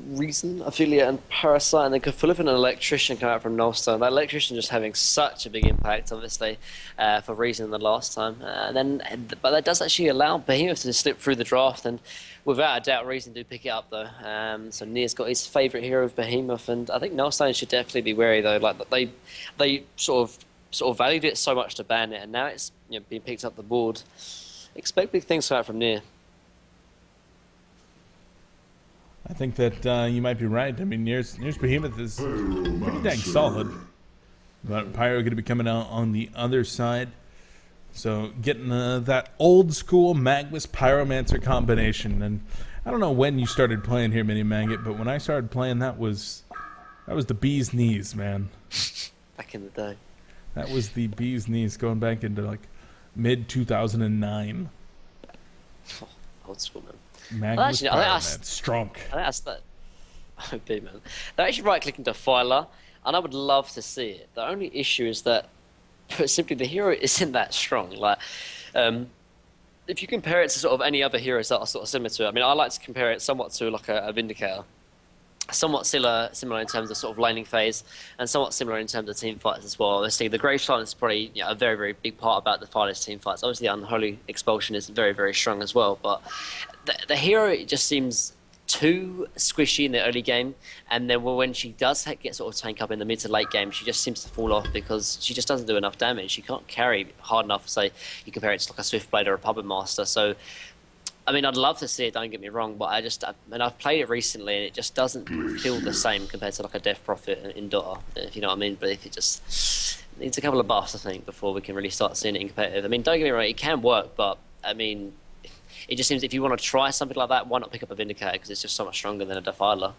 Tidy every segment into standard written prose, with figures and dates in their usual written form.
Reason, Affiliate, and Parasite, and then full of an electrician come out from Nstone. That electrician just having such a big impact, obviously, for Reason the last time. But that does actually allow Behemoth to slip through the draft, and without a doubt, Reason do pick it up though. So Nia's got his favourite hero of Behemoth, and I think Nstone should definitely be wary though. Like they sort of valued it so much to ban it, and now it's being picked up the board. Expect big things to come out from Nia. I think that you might be right. I mean, Nier's Behemoth is pretty dang solid. But Pyro going to be coming out on the other side. So getting that old school Magnus Pyromancer combination. And I don't know when you started playing here, Mini Maggot, but when I started playing, that was the bee's knees, man. Back in the day. That was the bee's knees going back into like mid 2009. Old school, man. Magnus Pyromancer, strong. I think that's that. Oh, big man. They're actually right-clicking Defiler, and I would love to see it. The only issue is that, simply, the hero isn't that strong. Like, if you compare it to sort of any other heroes that are sort of similar to it, I mean, I like to compare it somewhat to like a Vindicator. Somewhat similar in terms of sort of laning phase, and somewhat similar in terms of team fights as well. Obviously, the Grave Silence is probably a very, very big part about the Fire's team fights. Obviously, Unholy Expulsion is very, very strong as well, but the hero just seems too squishy in the early game, and then when she does get sort of tank up in the mid to late game, she just seems to fall off because she just doesn't do enough damage. She can't carry hard enough. Say you compare it to like a Swiftblade or a Puppet Master. So I mean, I'd love to see it, don't get me wrong, but I've played it recently and it just doesn't feel the same compared to like a Death Prophet in Dota, if you know what I mean. But if it just needs a couple of buffs, I think, before we can really start seeing it in competitive. I mean, don't get me wrong, it can work, but I mean, it just seems if you want to try something like that, why not pick up a Vindicator, because it's just so much stronger than a Defiler.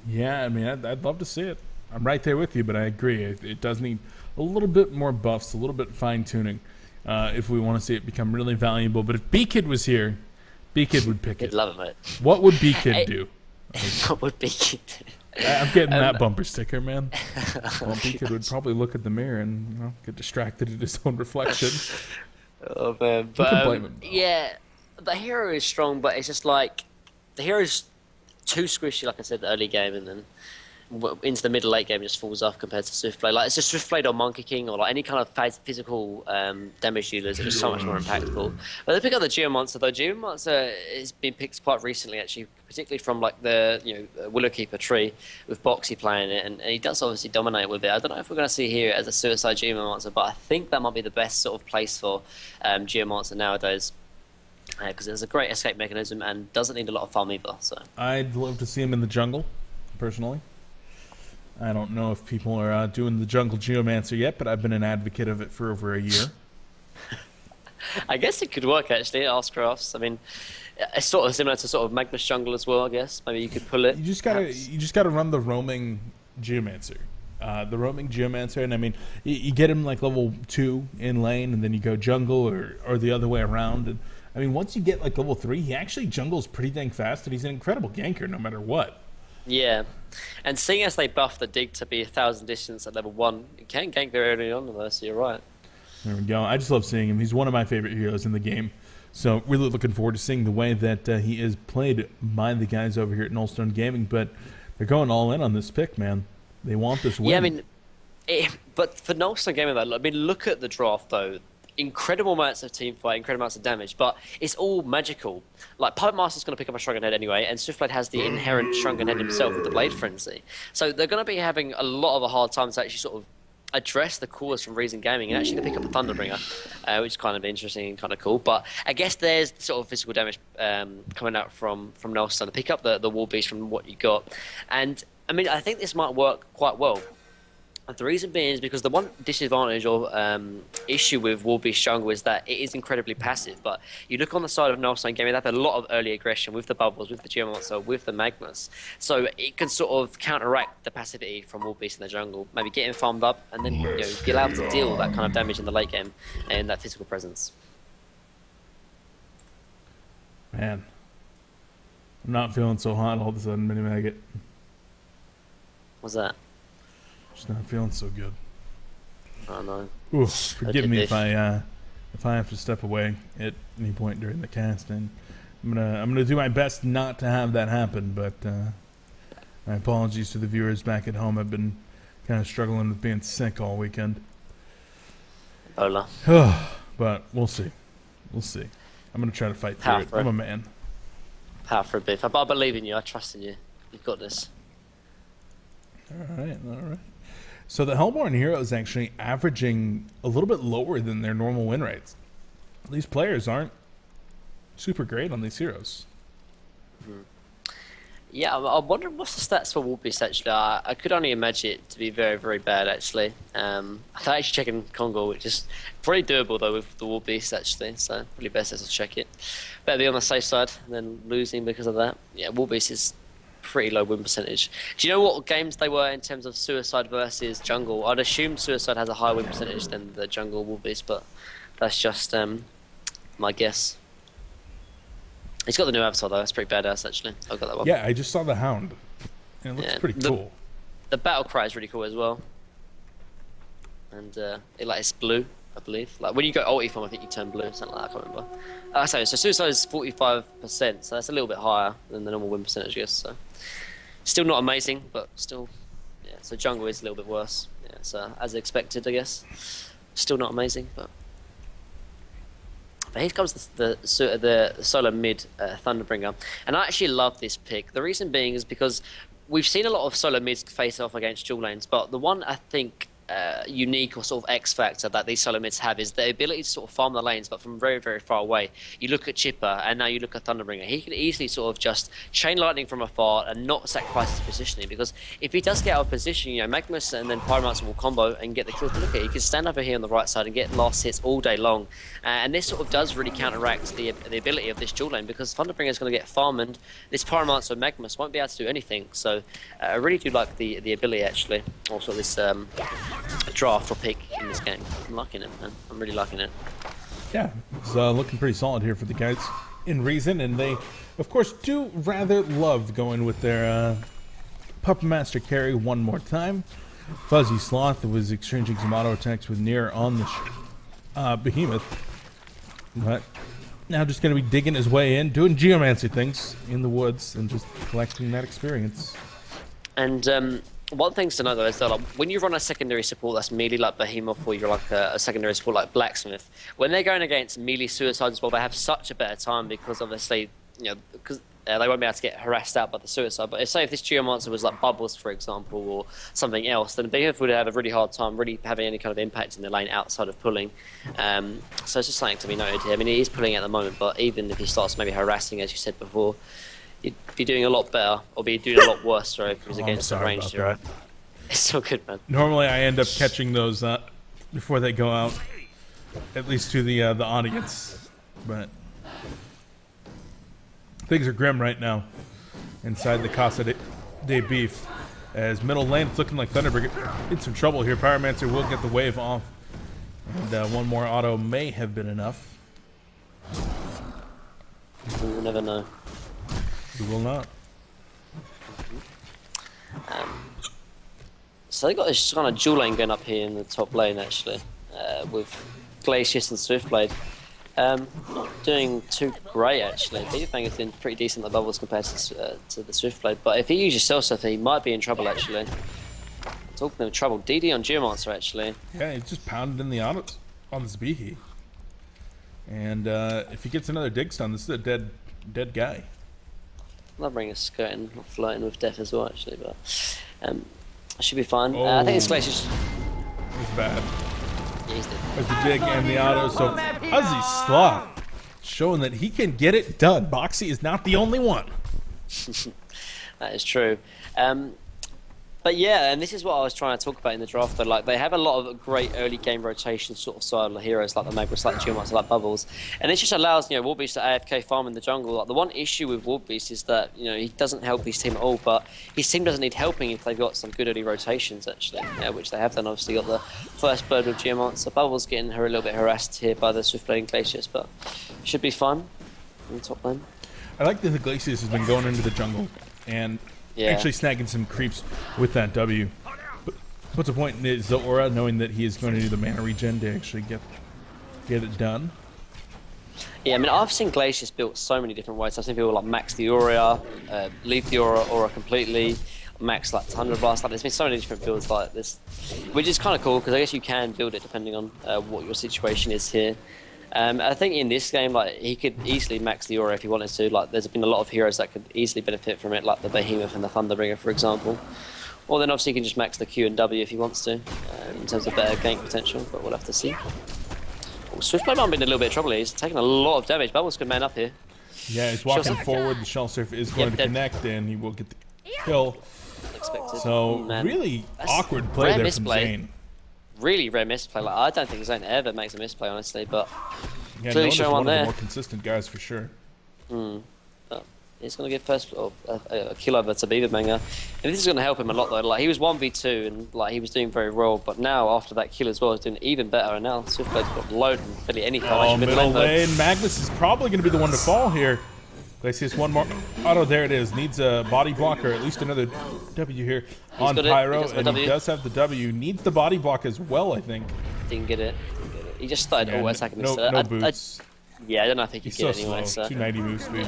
Yeah, I mean, I'd love to see it. I'm right there with you, but I agree. It does need a little bit more buffs, a little bit fine-tuning. If we want to see it become really valuable. But if B-Kid was here, B-Kid would pick it. I'd love it, mate. What would B-Kid do? What would B-Kid do? I'm getting that bumper sticker, man. Well, B-Kid would probably look at the mirror and get distracted at his own reflection. Oh, man. But, yeah, the hero is strong, but it's just like, the hero's too squishy, like I said, the early game, and then into the middle late game just falls off compared to Swiftblade. Like, it's just Swiftblade or Monkey King or like any kind of physical damage dealers are just so much more impactful. But they pick up the Geomancer though. Geomancer has been picked quite recently, actually, particularly from like the Willowkeeper tree with Boxy playing it, and he does obviously dominate with it. I don't know if we're going to see here as a Suicide Geomancer, but I think that might be the best sort of place for Geomancer nowadays. Because there's a great escape mechanism and doesn't need a lot of farm either. So I'd love to see him in the jungle, personally. I don't know if people are doing the jungle Geomancer yet, but I've been an advocate of it for over a year. I guess it could work, actually, at Arscrafts. I mean, it's sort of similar to sort of Magnus Jungle as well, I guess. Maybe you could pull it. You just gotta run the roaming Geomancer. The roaming Geomancer, and I mean, you get him like level 2 in lane, and then you go jungle or the other way around. And I mean, once you get like level 3, he actually jungles pretty dang fast, and he's an incredible ganker no matter what. Yeah, and seeing as they buff the dig to be 1,000 distance at level 1, it can gank very early on though, so you're right. There we go. I just love seeing him. He's one of my favorite heroes in the game. So really looking forward to seeing the way that he is played by the guys over here at Nstone Gaming. But they're going all in on this pick, man. They want this win. Yeah, I mean, but for Nstone Gaming, though, I mean, look at the draft though. Incredible amounts of team fight, incredible amounts of damage, but it's all magical. Like, Puppet Master's going to pick up a Shrunken Head anyway, and Swiftblade has the inherent Shrunken Head himself with the Blade Frenzy. So they're going to be having a lot of a hard time to actually sort of address the callers from Reason Gaming and actually pick up a Thunderbringer, which is kind of interesting and kind of cool. But I guess there's sort of physical damage coming out from Nstone to pick up the Warbeast from what you got. And, I mean, I think this might work quite well. The reason being is because the one disadvantage or issue with Warbeast Jungle is that it is incredibly passive. But you look on the side of Nstone Gaming, they have a lot of early aggression with the bubbles, with the Geomancer, with the Magnus. So it can sort of counteract the passivity from Warbeast in the jungle. Maybe get him farmed up and then be allowed to deal that kind of damage in the late game and that physical presence. Man, I'm not feeling so hot all of a sudden, Mini Maggot. What's that? Just not feeling so good. I know. Forgive me if I have to step away at any point during the cast and I'm gonna do my best not to have that happen, but my apologies to the viewers back at home. I've been kind of struggling with being sick all weekend. Hola. But we'll see. We'll see. I'm gonna try to fight through it. I'm a man. Power for a bit. I believe in you. I trust in you. You've got this. All right. So the Hellborn hero is actually averaging a little bit lower than their normal win rates. These players aren't super great on these heroes. Yeah, I wonder what's the stats for Warbeast actually. I could only imagine it to be very, very bad actually. I'm actually checking Congo, which is pretty doable though with the Warbeast actually, so probably best to check it. Better be on the safe side than losing because of that. Yeah, Warbeast is pretty low win percentage. Do you know what games they were in terms of Suicide versus Jungle? I'd assume Suicide has a higher win percentage than the Jungle Warbeast, but that's just my guess. He's got the new avatar though, that's pretty badass actually. I've got that one. Yeah, I just saw the Hound. And it looks pretty cool. The battle cry is really cool as well. And it's blue, I believe. Like when you go ulti form, I think you turn blue, something like that, I can't remember. So Suicide is 45%, so that's a little bit higher than the normal win percentage, I guess. So still not amazing, but still, yeah. So Jungle is a little bit worse. Yeah, so as expected, I guess. Still not amazing, but here comes the solo mid Thunderbringer, and I actually love this pick. The reason being is because we've seen a lot of solo mids face off against dual lanes, but the one I think unique or sort of X factor that these solo mids have is the ability to sort of farm the lanes, but from very, very far away. You look at Chipper, and now you look at Thunderbringer. He can easily sort of just chain lightning from afar and not sacrifice his positioning, because if he does get out of position, you know, Magnus and then Pyromancer will combo and get the kills. But look at it, he can stand over here on the right side and get last hits all day long, and this sort of does really counteract the ability of this dual lane, because Thunderbringer is going to get farmed, and this Pyromancer and Magnus won't be able to do anything. So I really do like the ability actually, also this draft or pick in this game. I'm liking it, man. I'm really liking it. Yeah, it's looking pretty solid here for the guys in Reason, and they, of course, do rather love going with their Puppet Master carry one more time. Fuzzy Sloth was exchanging some auto attacks with Nier on the Behemoth, but now just going to be digging his way in, doing Geomancer things in the woods, and just collecting that experience. And one thing to know though is that like, when you run a secondary support that's melee like Behemoth, or you're like a secondary support like Blacksmith, when they're going against melee Suicides as well, they have such a better time, because obviously, you know, because they won't be able to get harassed out by the Suicide. But say if this Geomancer was like Bubbles, for example, or something else, then Behemoth would have a really hard time really having any kind of impact in the lane outside of pulling. So it's just something to be noted here. I mean, he is pulling at the moment, but even if he starts maybe harassing, as you said before, you'd be doing a lot better, or be doing a lot worse, sorry, if it was against the ranged hero. It's so good, man. Normally I end up catching those before they go out, at least to the audience, but things are grim right now inside the Casa de Beef, as middle lane it's looking like Thunderbringer in some trouble here. Pyromancer will get the wave off, and one more auto may have been enough. We'll never know. We will not. So they got this kind of dual lane going up here in the top lane actually, with Glacius and Swiftblade. Not doing too great actually. Beefang has been pretty decent at the bubbles compared to the Swiftblade, but if he uses Cell Surfer, he might be in trouble actually. Talking of trouble, DD on Geomancer actually. Yeah, he just pounded in the autos on this Behe. And if he gets another dig stun, this is a dead guy. Thunderbringer's skirting or flirting with death as well actually, but should be fine. I think it's Glacius. It's bad. Yeah, he's dead. There's the dig and the auto, so Fuzzy Sloth showing that he can get it done. Boxy is not the only one. That is true. But yeah, and this is what I was trying to talk about in the draft though. Like, they have a lot of great early game rotation sort of style heroes like the Magnus, like the Geomancer, like Bubbles. And it just allows, you know, Warbeast to AFK farm in the jungle. Like, the one issue with Warbeast is that, you know, he doesn't help his team at all, but his team doesn't need helping if they've got some good early rotations actually, which they have done. Obviously got the first bird with Geomancer. Bubbles getting her a little bit harassed here by the Swiftblade and Glacius, but should be fun in the top lane. I like that the Glacius has been going into the jungle and actually snagging some creeps with that W. But what's the point in Zora knowing that he is going to do the mana regen to actually get it done? Yeah, I mean, I've seen Glacius built so many different ways. I've seen people like max the Aura, leave the Aura completely, max like Thunderblast. Like, there's been so many different builds like this, which is kind of cool because I guess you can build it depending on what your situation is here. I think in this game, like he could easily max the Aura if he wanted to. Like, there's been a lot of heroes that could easily benefit from it, like the Behemoth and the Thunderbringer, for example. Or then obviously he can just max the Q and W if he wants to, in terms of better gank potential. But we'll have to see. Swiftblade might be in a little bit of trouble here. He's taking a lot of damage. Bubbles could man up here. Yeah, he's walking forward. The Shell Surf is going to connect, and he will get the kill. Expected. So, really awkward play there from Zane. Really rare misplay. Like, I don't think Zane ever makes a misplay, honestly, but yeah, clearly showing one there. One of the more consistent guys for sure. But he's going to get first a kill over to Beaverbanger. And this is going to help him a lot, though. Like, he was 1v2, and like he was doing very well, but now, after that kill as well, he's doing even better, and now Swiftblade's got load and barely any damage. Oh, middle lane. Magnus is probably going to be the one to fall here. Glacius, one more auto, there it is. Needs a body block, or at least another W here on Pyro, and he does have the W. Needs the body block as well, I think. Didn't get it. He just started attacking me. No boots. Yeah, I don't know if he could get it anyway. So 290 move speed.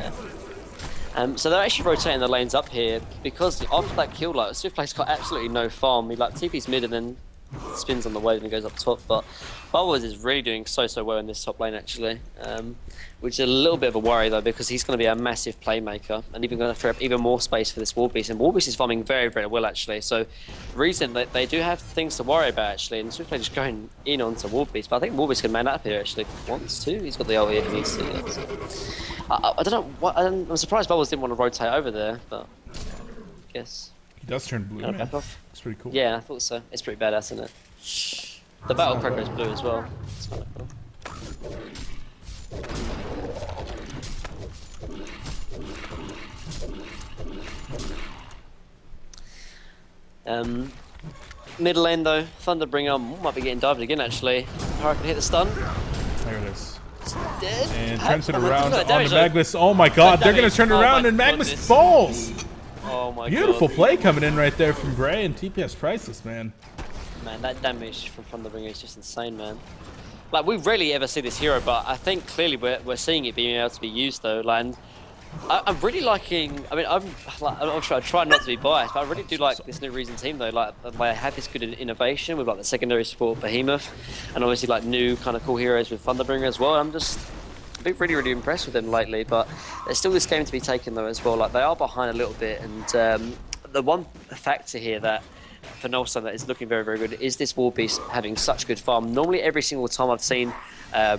Yeah. So they're actually rotating the lanes up here because after that kill, like Swiftblade's got absolutely no farm. He like TP's mid and then spins on the wave and goes up top. But Bubbles is really doing so well in this top lane actually, which is a little bit of a worry though because he's going to be a massive playmaker and even going to free up even more space for this Warbeast. And Warbeast is farming very well actually. So reason that they do have things to worry about actually, and Swiftblade just going in onto Warbeast. But I think Warbeast can man up here actually if he wants to. He's got the ult if he needs to. Yeah, so. I don't know what. I'm surprised Bubbles didn't want to rotate over there, but I guess he does turn blue. Man. It's pretty cool. Yeah, I thought so. It's pretty badass, isn't it? The battle cracker is blue as well. It's kind of cool. Middle lane though, Thunderbringer might be getting dived again actually. Pyro can hit the stun. There it is. Dead. And turns it around on the Magnus. Oh my god, they're going to turn it around and Magnus falls! Oh my god. Beautiful play coming in right there from Gray and TPS priceless, man. Man, that damage from Thunderbringer is just insane, man. Like, we rarely ever see this hero, but I think clearly we're seeing it being able to be used though. Like, I'm really liking. I mean, I'm sure I try not to be biased, but I really do like this new Reason team though. Like, they have this good innovation with like the secondary support Behemoth, and obviously like new kind of cool heroes with Thunderbringer as well. I'm just been really impressed with them lately, but there's still this game to be taken though as well. Like, they are behind a little bit, and the one factor here that for Nstone that is looking very good is this Warbeast having such good farm. Normally every single time I've seen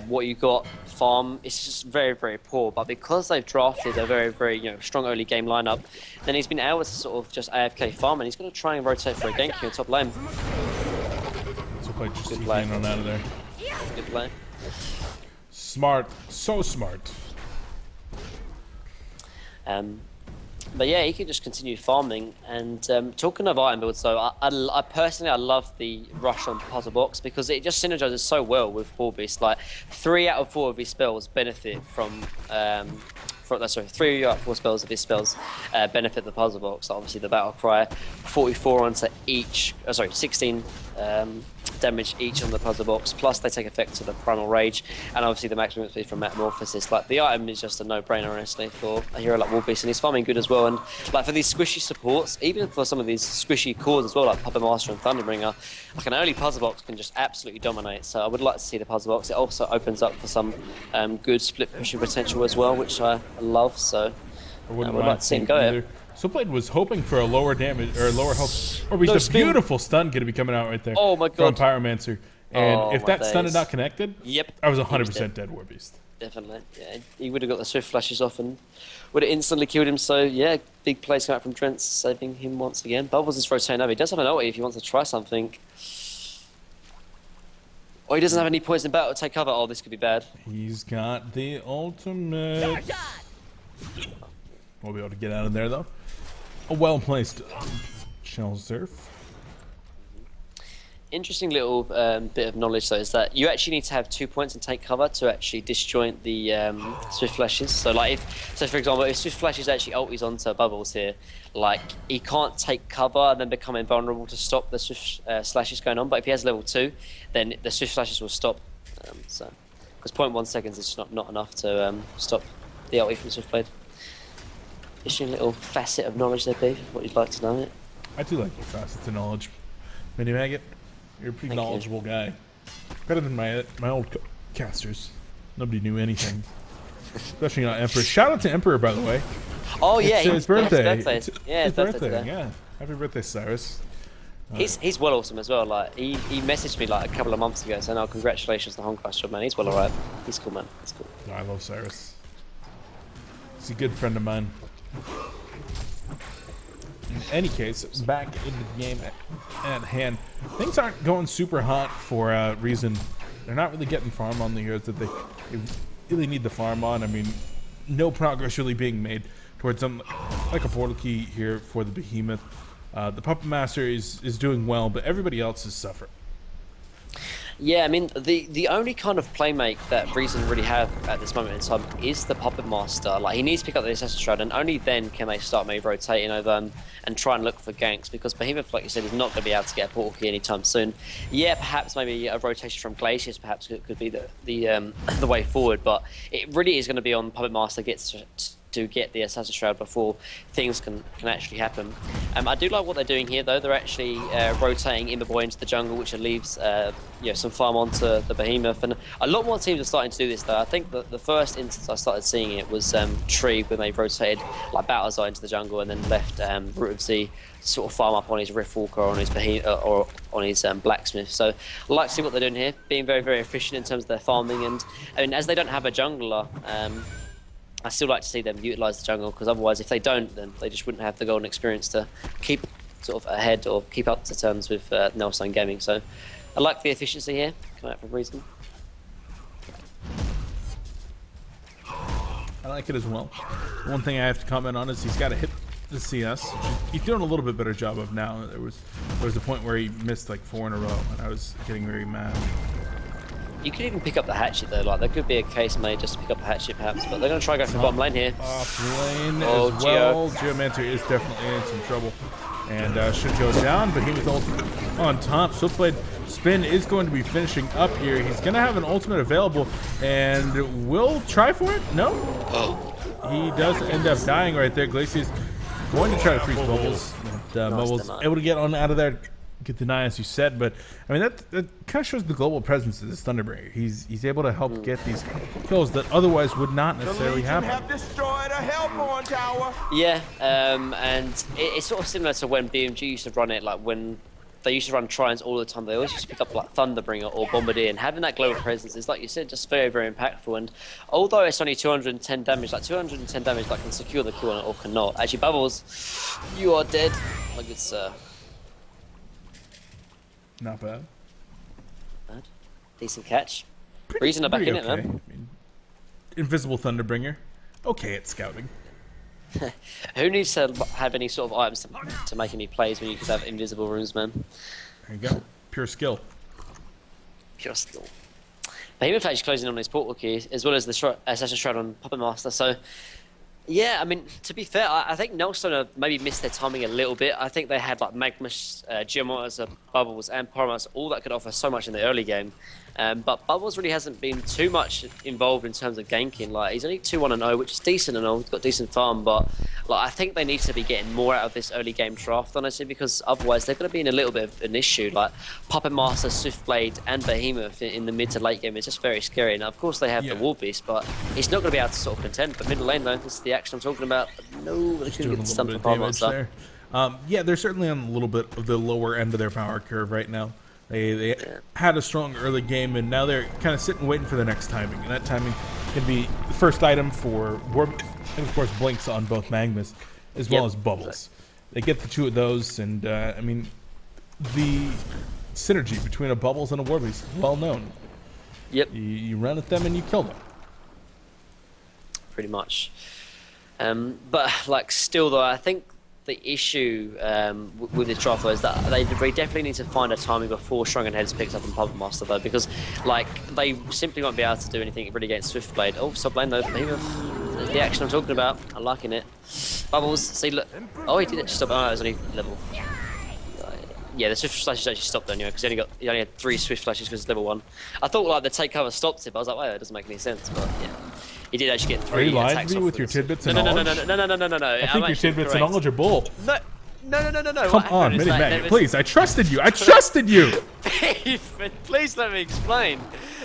what you got farm, it's just very poor, but because they've drafted a very strong early game lineup, then he's been able to sort of just AFK farm, and he's going to try and rotate for a gank here in top lane. So quite just good play on out of there. Good play. Smart, so smart. But yeah, he can just continue farming. And talking of item builds, though, I personally love the Roshan puzzle box because it just synergizes so well with Warbeast. Like 3 out of 4 of his spells benefit from. 3 out of 4 spells of his spells benefit the puzzle box. Obviously, the battle cry, 44 onto each. 16 damage each on the puzzle box. Plus, they take effect to the primal rage, and obviously the maximum speed from metamorphosis. Like, the item is just a no-brainer, honestly, for a hero like Warbeast, and he's farming good as well. And like for these squishy supports, even for some of these squishy cores as well, like Puppet Master and Thunderbringer, like an early puzzle box can just absolutely dominate. So I would like to see the puzzle box. It also opens up for some good split pushing potential as well, which I love. So I would like to see him go here. Swiftblade was hoping for a lower damage or lower health. Or a beautiful stun going to be coming out right there. Oh my god! From Pyromancer. And if that stun had not connected, yep, I was 100% dead Warbeast. Definitely, yeah. He would have got the swift flashes off and would have instantly killed him. So yeah, big plays coming out from Trent, saving him once again. Bubbles is rotating over. He does have an ulti if he wants to try something. Oh, he doesn't have any points in battle to take cover. Oh, this could be bad. He's got the ultimate. We'll be able to get out of there though. A well-placed Shell Surf. Interesting little bit of knowledge though is that you actually need to have 2 points and take cover to actually disjoint the swift flashes. So like for example, if swift flashes actually ulties onto Bubbles here, like he can't take cover and then become invulnerable to stop the swift slashes going on. But if he has level 2, then the swift flashes will stop. Because Because 0.1 seconds is just not enough to stop the ulti from Swiftblade. Just a little facet of knowledge there, Beef, what you'd like to know it. I do like your facets of knowledge. Mini Maggot, you're a pretty Thank knowledgeable guy. Better than my old casters. Nobody knew anything. Especially not Emperor. Shout out to Emperor, by the way. Oh yeah, it's his birthday. It's his birthday today. Yeah, happy birthday, Cyrus. He's well awesome as well. Like he messaged me like a couple of months ago saying, "Oh, congratulations to Hongcast job, man. He's well alright. He's cool, man. He's cool." No, I love Cyrus. He's a good friend of mine. In any case, back into the game at hand. Things aren't going super hot for a reason. They're not really getting farm on the heroes that they really need the farm on. I mean, no progress really being made towards some like a portal key here for the Behemoth. The Puppet Master is doing well, but everybody else is suffering. Yeah, I mean, the only kind of playmate that Reason really have at this moment in time is the Puppet Master. Like, he needs to pick up the Assassin's Shroud, and only then can they start maybe rotating over and try and look for ganks, because Behemoth, like you said, is not going to be able to get a portal key anytime soon. Yeah, perhaps maybe a rotation from Glaciers perhaps could be the way forward, but it really is going to be on Puppet Master gets to get the Assassin's Shroud before things can actually happen. I do like what they're doing here, though. They're actually rotating Imberboy into the jungle, which leaves some farm onto the Behemoth. And a lot more teams are starting to do this, though. I think that the first instance I started seeing it was Tree, when they rotated like Balthazar into the jungle and then left Root of Z to sort of farm up on his Riftwalker or on his Behemoth or on his Blacksmith. So I like to see what they're doing here, being very, very efficient in terms of their farming. And I mean, as they don't have a jungler, I still like to see them utilise the jungle, because otherwise, if they don't, then they just wouldn't have the golden experience to keep sort of ahead or keep up to terms with Nstone Gaming. So I like the efficiency here coming out from Reason. I like it as well. One thing I have to comment on is he's got to hit the CS, which he's doing a little bit better job of now. There was a point where he missed like 4 in a row, and I was getting very mad. You could even pick up the hatchet though, like there could be a case made just to pick up the hatchet perhaps, but they're going to try to go for the bottom lane here. Off lane as well. Geomancer is definitely in some trouble and should go down. Behemoth ultimate on top. Swiftblade spin is going to be finishing up here. He's going to have an ultimate available and will try for it. No. He does end up dying right there. Glacier's going to try to freeze Bubbles. But, Bubbles able to get on out of there. Get the deny, as you said, but I mean that kind of shows the global presence of this Thunderbringer. He's able to help get these kills that otherwise would not necessarily happen. Have destroyed a Hellborn tower. Yeah, and it's sort of similar to when BMG used to run it, like when they used to run Trions all the time. They always used to pick up like Thunderbringer or Bombardier, and having that global presence is, like you said, just very, very impactful. And although it's only 210 damage, like 210 damage that can secure the kill or cannot. Actually, Bubbles, you are dead, my good sir. Not bad. Decent catch. Reason are back in it, man. I mean, invisible Thunderbringer. Okay at scouting. Who needs to have any sort of items to make any plays when you could have invisible runes, man? There you go. Pure skill. Pure skill. Behemoth actually closing on his portal key, as well as the Assassin's Shroud on Puppet Master, so... Yeah, I mean, to be fair, I think Nstone have maybe missed their timing a little bit. I think they had like Magmus, Geomancer, Bubbles, and Pyromancer, all that could offer so much in the early game. But Bubbles really hasn't been too much involved in terms of ganking. Like, he's only 2-1-0, which is decent and all. He's got decent farm, but like I think they need to be getting more out of this early game draft, honestly, because otherwise they're going to be in a little bit of an issue. Like Puppet Master, Swiftblade, and Behemoth in the mid to late game is just very scary. Now, of course, they have the Warbeast, but it's not going to be able to sort of contend. But middle lane, though, this is the action I'm talking about. No, they couldn't get the stun for Puppet Master. Yeah, they're certainly on a little bit of the lower end of their power curve right now. They had a strong early game, and now they're kind of sitting waiting for the next timing. And that timing can be the first item for Warbeast, and of course Blinks on both Magmas, as well as Bubbles. Exactly. They get the two of those, and I mean, the synergy between a Bubbles and a Warbeast is well known. Yep. You run at them and you kill them. Pretty much. But like still though, I think the issue with this draft is that they definitely need to find a timing before Shrunken Heads picks up on Puppet Master though, because like they simply won't be able to do anything really against Swiftblade. Oh, sub lane though, there's the action I'm talking about. I'm liking it. Bubbles, see look. Oh, he didn't stop. Oh, it was only level. Yeah, the swift flashes actually stopped anyway because he only had 3 swift flashes because it's level 1. I thought like the take cover stopped it, but I was like, wait, it doesn't make any sense. But yeah, he did actually get 3 Are you lying attacks to me off with your tidbits and no, knowledge? no. I think your tidbits and knowledge are bull. No. Come on, Mini-Mag, please. I trusted you. I trusted you. Please let me explain.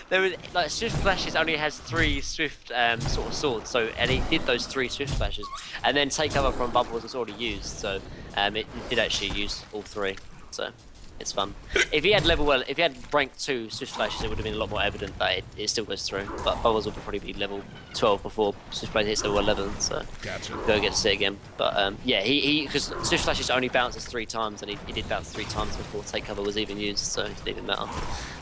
There was like swift flashes only has 3 swift sort of swords, so and he did those 3 swift flashes, and then take cover from bubbles was already used, so it did actually use all 3, so it's fun. If he had if he had rank 2 swift flashes, it would have been a lot more evident that it still goes through. But bubbles would probably be level 12 before swift flash hits level 11, so gotcha. Go get to see it again. But yeah, he because swift flashes only bounces 3 times, and he did bounce 3 times before take cover was even used, so it didn't even matter.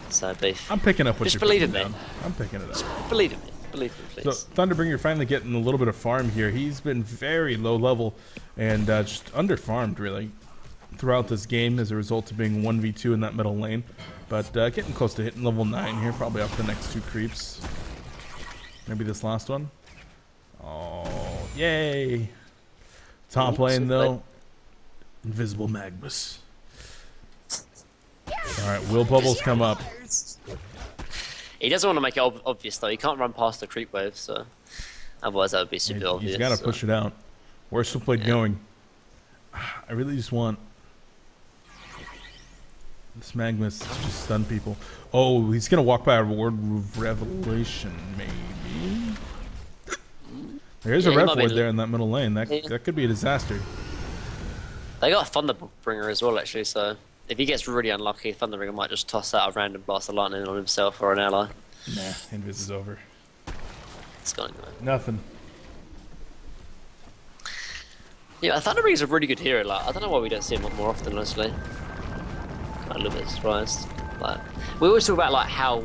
So beef. I'm picking up what just you're believe in down. me. I'm picking it up. Just believe in me. Believe in me, please. So Thunderbringer finally getting a little bit of farm here. He's been very low level and just under farmed really throughout this game as a result of being 1v2 in that middle lane. But getting close to hitting level 9 here, probably off the next 2 creeps. Maybe this last one. Oh, yay! Top lane though, Invisible Magmus. Alright, will bubbles come up? He doesn't want to make it obvious though. He can't run past the creep wave, so otherwise that would be super obvious. He's got to push it out. Where's the plate going? I really just want this Magmus to just stun people. Oh, he's gonna walk by a ward of revelation, maybe. There's a rev ward there in that middle lane. That could be a disaster. They got a Thunderbringer as well, actually. So if he gets really unlucky, Thunderbringer might just toss out a random blast of lightning on himself or an ally. Nah, Invis is over. It's gone. Nothing. Yeah, Thunderbringer's a really good hero. Like, I don't know why we don't see him more often, honestly. I'm a little bit surprised. Like, we always talk about like how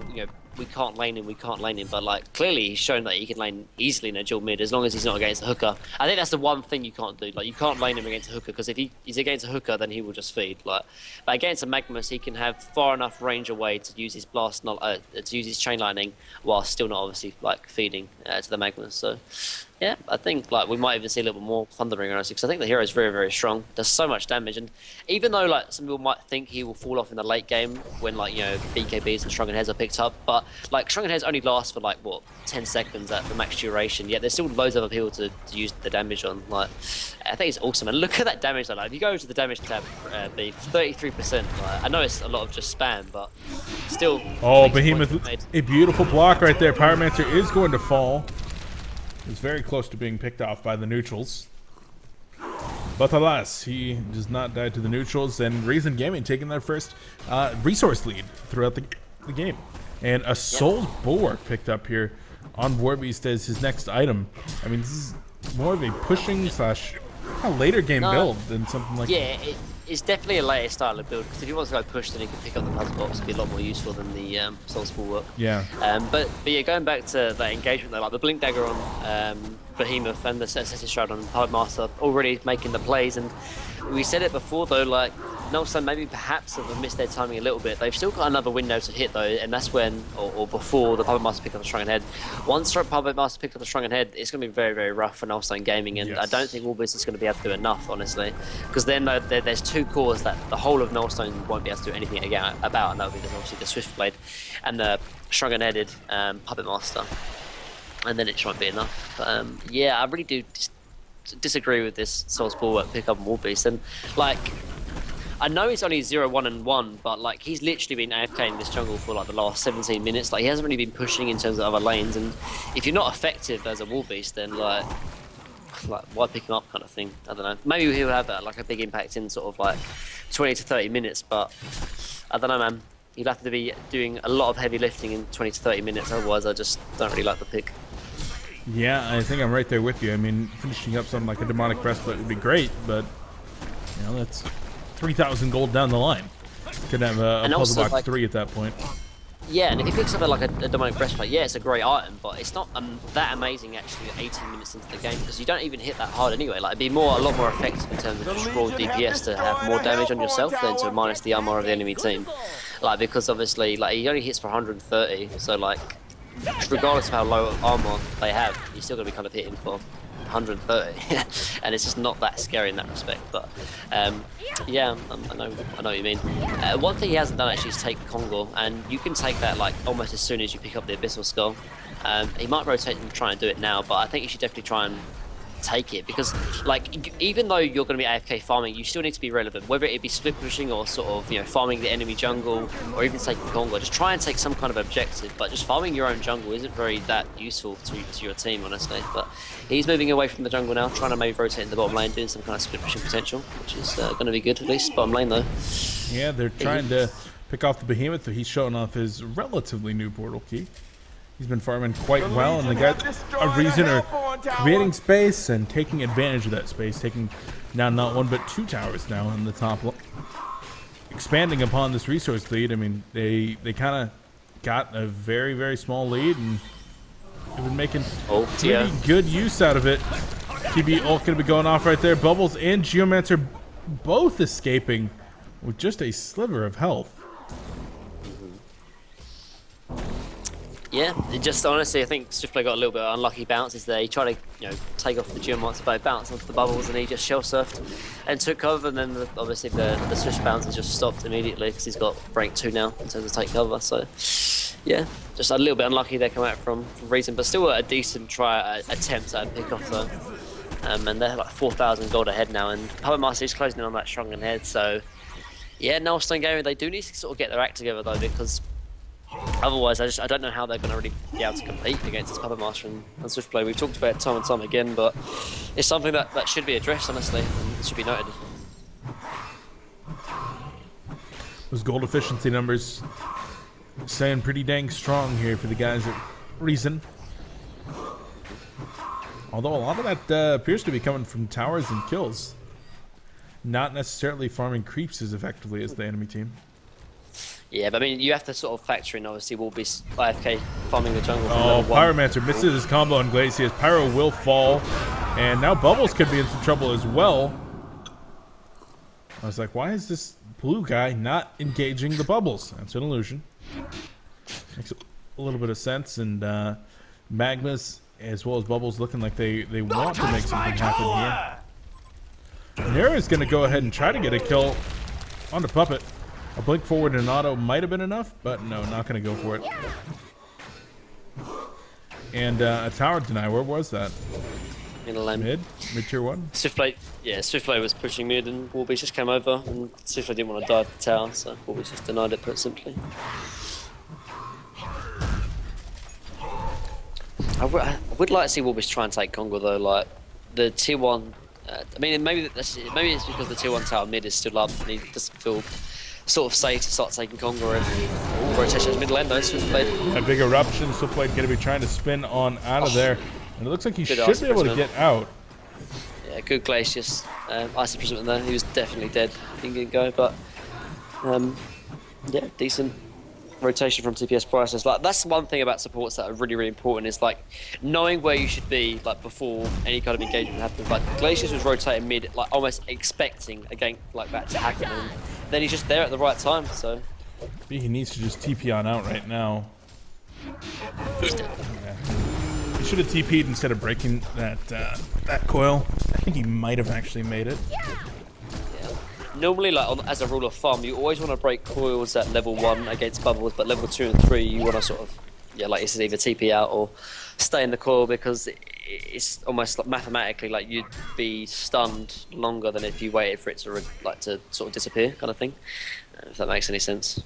we can't lane him, but like clearly he's shown that he can lane easily in a dual mid as long as he's not against a hooker. I think that's the one thing you can't do. Like, you can't lane him against a hooker because if he's against a hooker, then he will just feed. Like, but against a Magmus, he can have far enough range away to use his blast, to use his chain lightning, while still not obviously like feeding to the Magmus. So. Yeah, I think like we might even see a little bit more Thunderbringer honestly, because I think the hero is very, very strong. Does so much damage, and even though like some people might think he will fall off in the late game when like BKBs and Shrunken Heads are picked up, but like Shrunken Heads only last for like what 10 seconds at the max duration. Yet there's still loads of other people to use the damage on. Like, I think it's awesome, and look at that damage though. Like, if you go to the damage tab, be 33%. Like, I know it's a lot of just spam, but still. Oh, Behemoth! A beautiful block right there. Pyromancer is going to fall. He's very close to being picked off by the neutrals. But alas, he does not die to the neutrals, and Reason Gaming taking their first resource lead throughout the game. And a Soul's Bulwark picked up here on Warbeast as his next item. I mean, this is more of a pushing slash later game build than something like that. Yeah, it's definitely a later style of build, because if he wants to go push, then he can pick up the puzzle box. It'd be a lot more useful than the Soul's Bulwark. Yeah. But yeah, going back to that engagement though, like the Blink Dagger on Behemoth and the Decisive Shroud on Puppet Master already making the plays, and we said it before though, like Nstone maybe perhaps have missed their timing a little bit. They've still got another window to hit though, and that's when, or before the Puppet Master pick up the Shrunken Head. Once Puppet Master picks up the Shrunken Head, it's going to be very, very rough for Nstone Gaming, and I don't think Warbeast is going to be able to do enough, honestly, because then there's 2 cores that the whole of Nstone won't be able to do anything about, and that would be obviously the Swift Blade and the Shrunken Headed Puppet Master, and then it just won't be enough. But yeah, I really do disagree with this Soul's Bulwark pick up on Warbeast, and like, I know it's only 0, 1, and 1, but like he's literally been AFK in this jungle for like the last 17 minutes. Like, he hasn't really been pushing in terms of other lanes, and if you're not effective as a Warbeast, then like why pick him up, kind of thing. I don't know. Maybe he'll have like a big impact in sort of like 20 to 30 minutes, but I don't know, man. You'd have to be doing a lot of heavy lifting in 20 to 30 minutes. Otherwise, I just don't really like the pick. Yeah, I think I'm right there with you. I mean, finishing up something like a Demonic Breastplate would be great, but that's 3,000 gold down the line. Could have a puzzle box like, 3 at that point. Yeah, and if he picks up like a Demonic Breastplate, yeah, it's a great item, but it's not that amazing actually 18 minutes into the game, because you don't even hit that hard anyway. Like, it'd be a lot more effective in terms of just raw DPS to have more damage on yourself than to minus the armor of the enemy team. Like, because obviously, like, he only hits for 130, so like, regardless of how low armor they have, you're still gonna be kind of hitting for 130, and it's just not that scary in that respect. But yeah, I know what you mean. One thing he hasn't done actually is take Congo, and you can take that like almost as soon as you pick up the Abyssal Skull. He might rotate and try and do it now, but I think you should definitely try and take it, because like even though you're going to be AFK farming, you still need to be relevant, whether it be split pushing or sort of, you know, farming the enemy jungle or even taking Congo. Just try and take some kind of objective, but just farming your own jungle isn't very that useful to your team, honestly. But he's moving away from the jungle now, trying to maybe rotate in the bottom lane, doing some kind of split pushing potential, which is going to be good, at least bottom lane though. Yeah, they're trying to pick off the Behemoth, but he's showing off his relatively new portal key. He's been farming quite well, and the guys of Reason are creating space and taking advantage of that space, taking now not one but 2 towers now in the top, expanding upon this resource lead. I mean, they kind of got a very, very small lead, and they've been making pretty good use out of it. TB ult going to be going off right there. Bubbles and Geomancer both escaping with just a sliver of health. Yeah, it just honestly, I think Swiftplay got a little bit of unlucky bounces there. He tried to, you know, take off the Geomancer by bounce onto the bubbles, and he just shell surfed and took cover. And then obviously the Swift bounces just stopped immediately because he's got rank 2 now in terms of take cover. So yeah, just a little bit unlucky there coming out from Reason, but still a decent try attempt at a pick off though. And they're like 4,000 gold ahead now, and Puppet Master is closing in on that Shrunken head. So yeah, Nstone Gaming, they do need to sort of get their act together though, because otherwise, I don't know how they're going to really be able to compete against this Puppet Master and Swiftplay. We've talked about it time and time again, but it's something that should be addressed, honestly, and it should be noted. Those gold efficiency numbers staying pretty dang strong here for the guys at Reason. Although a lot of that appears to be coming from towers and kills. Not necessarily farming creeps as effectively as the enemy team. Yeah, but I mean, you have to sort of factor in, obviously, Warbeast AFK farming the jungle. Oh, Pyromancer misses his combo on Glacius. Pyro will fall, and now Bubbles could be in some trouble as well. I was like, why is this blue guy not engaging the Bubbles? That's an illusion. Makes a little bit of sense, and Magmas as well as Bubbles looking like they want to make something happen here. Nera's going to go ahead and try to get a kill on the Puppet. A blink forward and an auto might have been enough, but no, not going to go for it. And a tower deny. Where was that? In the lane. Mid tier 1? Swiftplay, yeah, Swiftplay was pushing mid, and Warbeast just came over, and Swiftplay didn't want to dive the tower, so Warbeast just denied it, put simply. I would like to see Warbeast try and take Congo though, like the tier 1. I mean, maybe it's because the tier 1 tower mid is still up, and he doesn't feel sort of safe to start taking Congo if rotation's mid lane though. Swiftplay. A big eruption. Swiftplay going to be trying to spin on out of there, and it looks like he should be able to get out. Yeah, good Glacius. Icy Prism there. He was definitely dead. He didn't go, but yeah, decent rotation from TPS prices. Like, that's one thing about supports that are really, really important, is like knowing where you should be like before any kind of engagement happens. Like Glacius was rotating mid, like almost expecting a gank like that to happen, and then he's just there at the right time. So he needs to just TP on out right now. Yeah. He should have TP'd instead of breaking that coil. I think he might have actually made it. Normally, like as a rule of thumb, you always want to break coils at level 1 against bubbles, but level 2 and 3 you want to sort of, yeah, like you said, either TP out or stay in the coil, because it's almost like mathematically like you'd be stunned longer than if you waited for it to to sort of disappear, kind of thing. If that makes any sense.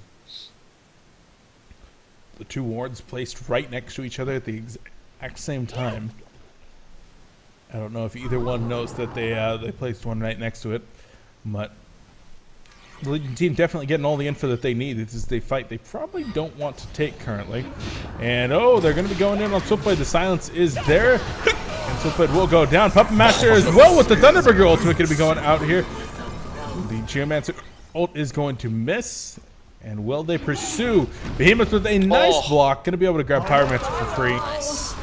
The 2 wards placed right next to each other at the exact same time. I don't know if either one knows that they placed one right next to it, but the Legion team definitely getting all the info that they need. It's as they fight they probably don't want to take currently. And oh, they're going to be going in on Swiftblade. The silence is there. And Swiftblade will go down. Puppet Master as well with the Thunderbringer ultimate going to be going out here. The Geomancer ult is going to miss. And will they pursue? Behemoth with a nice block. Going to be able to grab Pyromancer for free. Nice.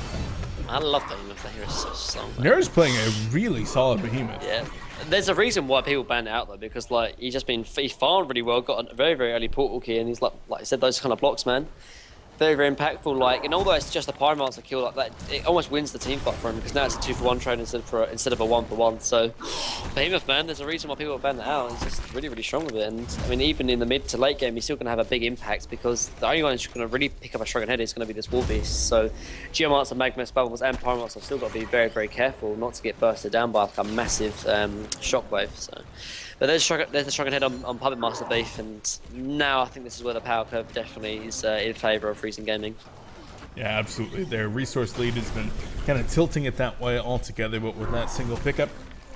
I love Behemoth. That hero is so strong. Nera's playing a really solid Behemoth. Yeah. There's a reason why people ban it out though, because like he farmed really well, got a very, very early portal key, and he's like I said, those kind of blocks, man. very, very impactful. Like, and although it's just a Pyromancer kill like that, it almost wins the team fight for him because now it's a 2-for-1 trade instead of a 1-for-1. So, Behemoth, man, there's a reason why people ban that out. He's just really, really strong with it. And I mean, even in the mid to late game, he's still going to have a big impact because the only one who's going to really pick up a Shrunken head is going to be this Warbeast. So, Geomancer, Magmus, Bubbles, and Pyromancer have still got to be very, very careful not to get bursted down by like a massive shockwave. So. But there's the Shrunken head on Puppet Master Beef, and now I think this is where the power curve definitely is in favour of Freezing Gaming. Yeah, absolutely. Their resource lead has been kind of tilting it that way altogether, but with that single pickup,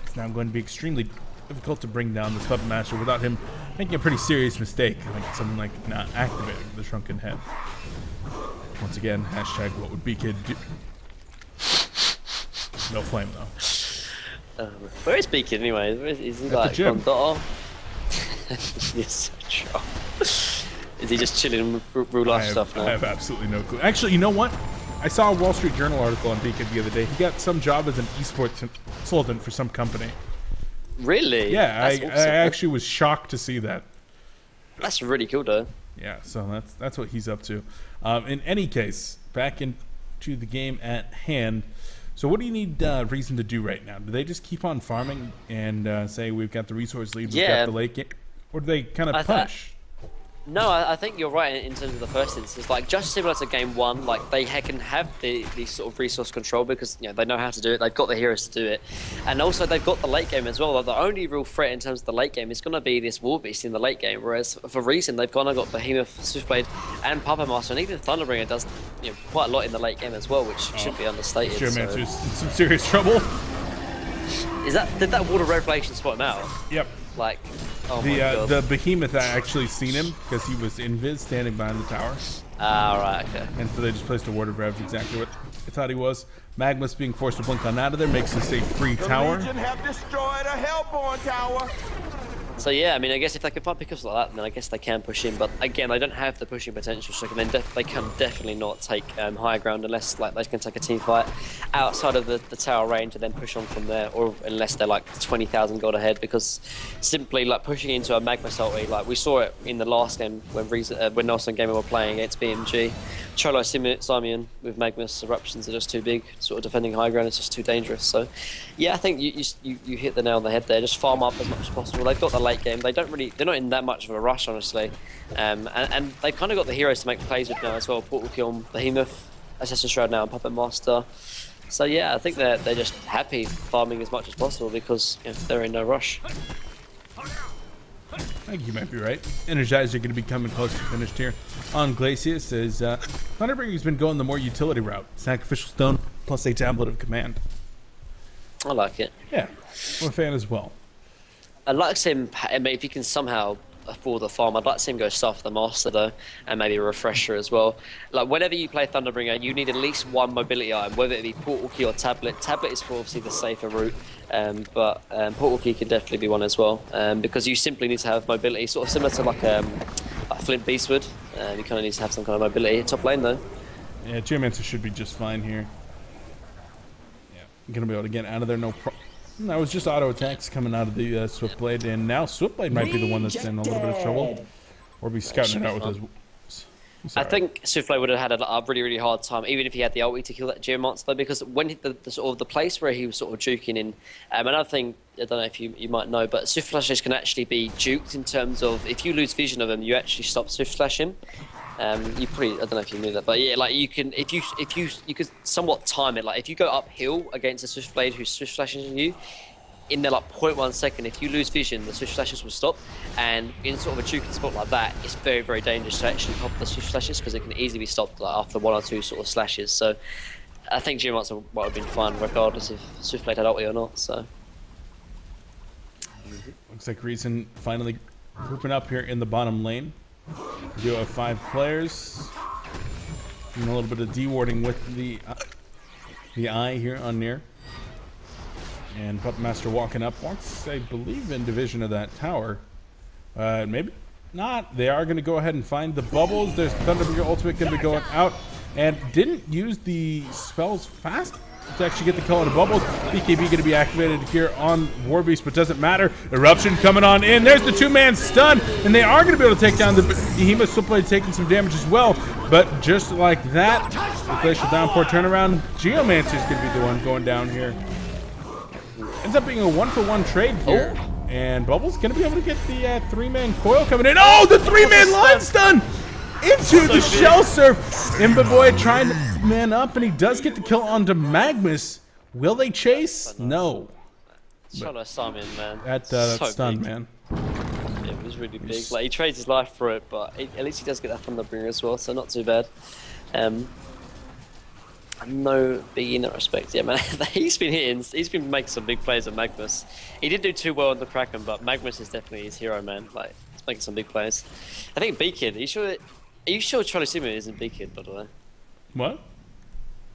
it's now going to be extremely difficult to bring down this Puppet Master without him making a pretty serious mistake, like something like not activating the Shrunken head. Once again, hashtag what would BKid do? No flame though. Where is Beacon anyway? Is he At like the gym. Condor? He's so strong. Is he just chilling with real life stuff now? I have absolutely no clue. Actually, you know what? I saw a Wall Street Journal article on Beacon the other day. He got some job as an esports consultant for some company. Really? Yeah, I Awesome. actually was shocked to see that. That's really cool though. Yeah, so that's what he's up to. In any case, back into the game at hand. So what do you need Reason to do right now? Do they just keep on farming and say we've got the resource lead, we've got the late game? Or do they kind of push? No, I think you're right in terms of the first instance. Like, just similar to game one, like they can have the sort of resource control because they know how to do it. They've got the heroes to do it, and also they've got the late game as well. Like, the only real threat in terms of the late game is going to be this Warbeast in the late game. Whereas for Reason, they've kind of got Behemoth, Swiftblade, and Puppet Master, and even Thunderbringer does quite a lot in the late game as well, which shouldn't be understated. Geomancer's in some serious trouble. Did that Water Revelation spot him out? Yep. Like, oh my god. The Behemoth, I actually seen him because he was invis standing behind the tower. Ah, right, okay. And so they just placed a Ward of Rev, exactly what I thought he was. Magmus being forced to blink on out of there makes this a free tower. The Legion have destroyed a Hellborn tower. So yeah, I mean, I guess if they can find pickups like that, then I guess they can push in. But again, they don't have the pushing potential, so they can definitely not take higher ground unless like they can take a team fight outside of the tower range and then push on from there, or unless they're like 20,000 gold ahead. Because simply like pushing into a Magma salty, like we saw it in the last game when Nstone Gamer were playing against BMG, Cholo Simeon with Magma's eruptions are just too big. Sort of defending high ground is just too dangerous. So yeah, I think you hit the nail on the head there. Just farm up as much as possible. They've got the late game. They're not in that much of a rush, honestly, and they've kind of got the heroes to make plays with now as well. Portal Kill, Behemoth, Assassin's Shroud now, and Puppet Master. So yeah, I think they're just happy farming as much as possible because they're in no rush. I think you might be right. Energizer going to be coming close to finished here on Glacius as Thunderbringer's been going the more utility route. Sacrificial Stone plus a Tablet of Command. I like it. Yeah, I'm a fan as well. I'd like to see him, I mean, if you can somehow afford the farm, I'd like to see him go Staff the Master though, and maybe a Refresher as well. Like, whenever you play Thunderbringer, you need at least one mobility item, whether it be Portal Key or Tablet. Tablet is obviously the safer route, but Portal Key can definitely be one as well, because you simply need to have mobility, sort of similar to like Flint Beastwood. You kind of need to have some kind of mobility. Top lane though. Yeah, Geomancer should be just fine here. Yeah, going to be able to get out of there, no problem. That was just auto attacks coming out of the Swiftblade, and now Swiftblade might be the one that's in a little bit of trouble. Or be scouting it out with his... I think Swiftblade would have had a really, really hard time, even if he had the ulti to kill that Geomancer, though, because when the sort of the place where he was sort of juking in, another thing, I don't know if you might know, but Swift Flashes can actually be juked in terms of if you lose vision of them, you actually stop Swift Flashing. You probably, I don't know if you knew that, but yeah, like you can, if you could somewhat time it, like if you go uphill against a Swiftblade who's Swift Flashing you, in the like 0.1 second, if you lose vision, the Swift Flashes will stop, and in sort of a juking spot like that, it's very, very dangerous to actually pop the Swift Flashes because it can easily be stopped like, after one or two sort of slashes. So I think Geomancer might have been fine regardless if Swiftblade had ulti or not. So looks like Reason finally grouping up here in the bottom lane. We do have 5 players. And a little bit of dewarding with the eye here on near. And Puppet Master walking up wants, I believe, in division of that tower. Maybe not. They are going to go ahead and find the bubbles. There's Thunderbringer ultimate going to be going out. And didn't use the spells fast to actually get the kill into Bubbles. BKB going to be activated here on Warbeast, but doesn't matter. Eruption coming on in. There's the two-man stun, and they are going to be able to take down the Behemoth. Still taking some damage as well, but just like that, the glacial downpour turnaround. Geomancer is going to be the one going down here. Ends up being a 1-for-1 trade here. Oh. And Bubbles going to be able to get the three-man coil coming in. Oh, the three-man line stun into the shell surf. Imba trying to man up, and he does get the kill onto Magnus. Will they chase? No. Cholo Simon, man. That so stunned, man. Yeah, it was really big. Like, he trades his life for it, but at least he does get that Thunderbringer as well, so not too bad. No biggie in that respect. Yeah, man, he's been making some big plays at Magnus. He didn't do too well on the Kraken, but Magnus is definitely his hero, man. Like, he's making some big plays. I think B-Kid, are you sure Charlie Simon isn't B-Kid, by the way? What?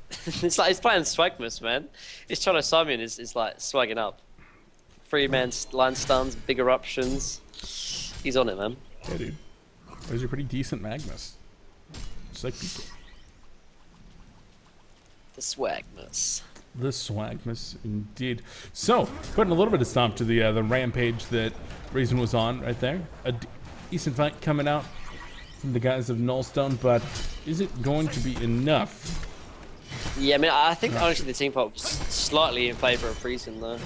It's like he's playing Swagmus, man. This Charlie Simon is like swagging up. Three-man line stuns, big eruptions. He's on it, man. Yeah, dude. Those are pretty decent Magnus. Just like B-Kid. The Swagmus. The Swagmus, indeed. So, putting a little bit of stomp to the rampage that Reason was on right there. A decent fight coming out from the guys of Nstone, but is it going to be enough? Yeah, I mean, I think honestly the team fight was slightly in favour of Reason though.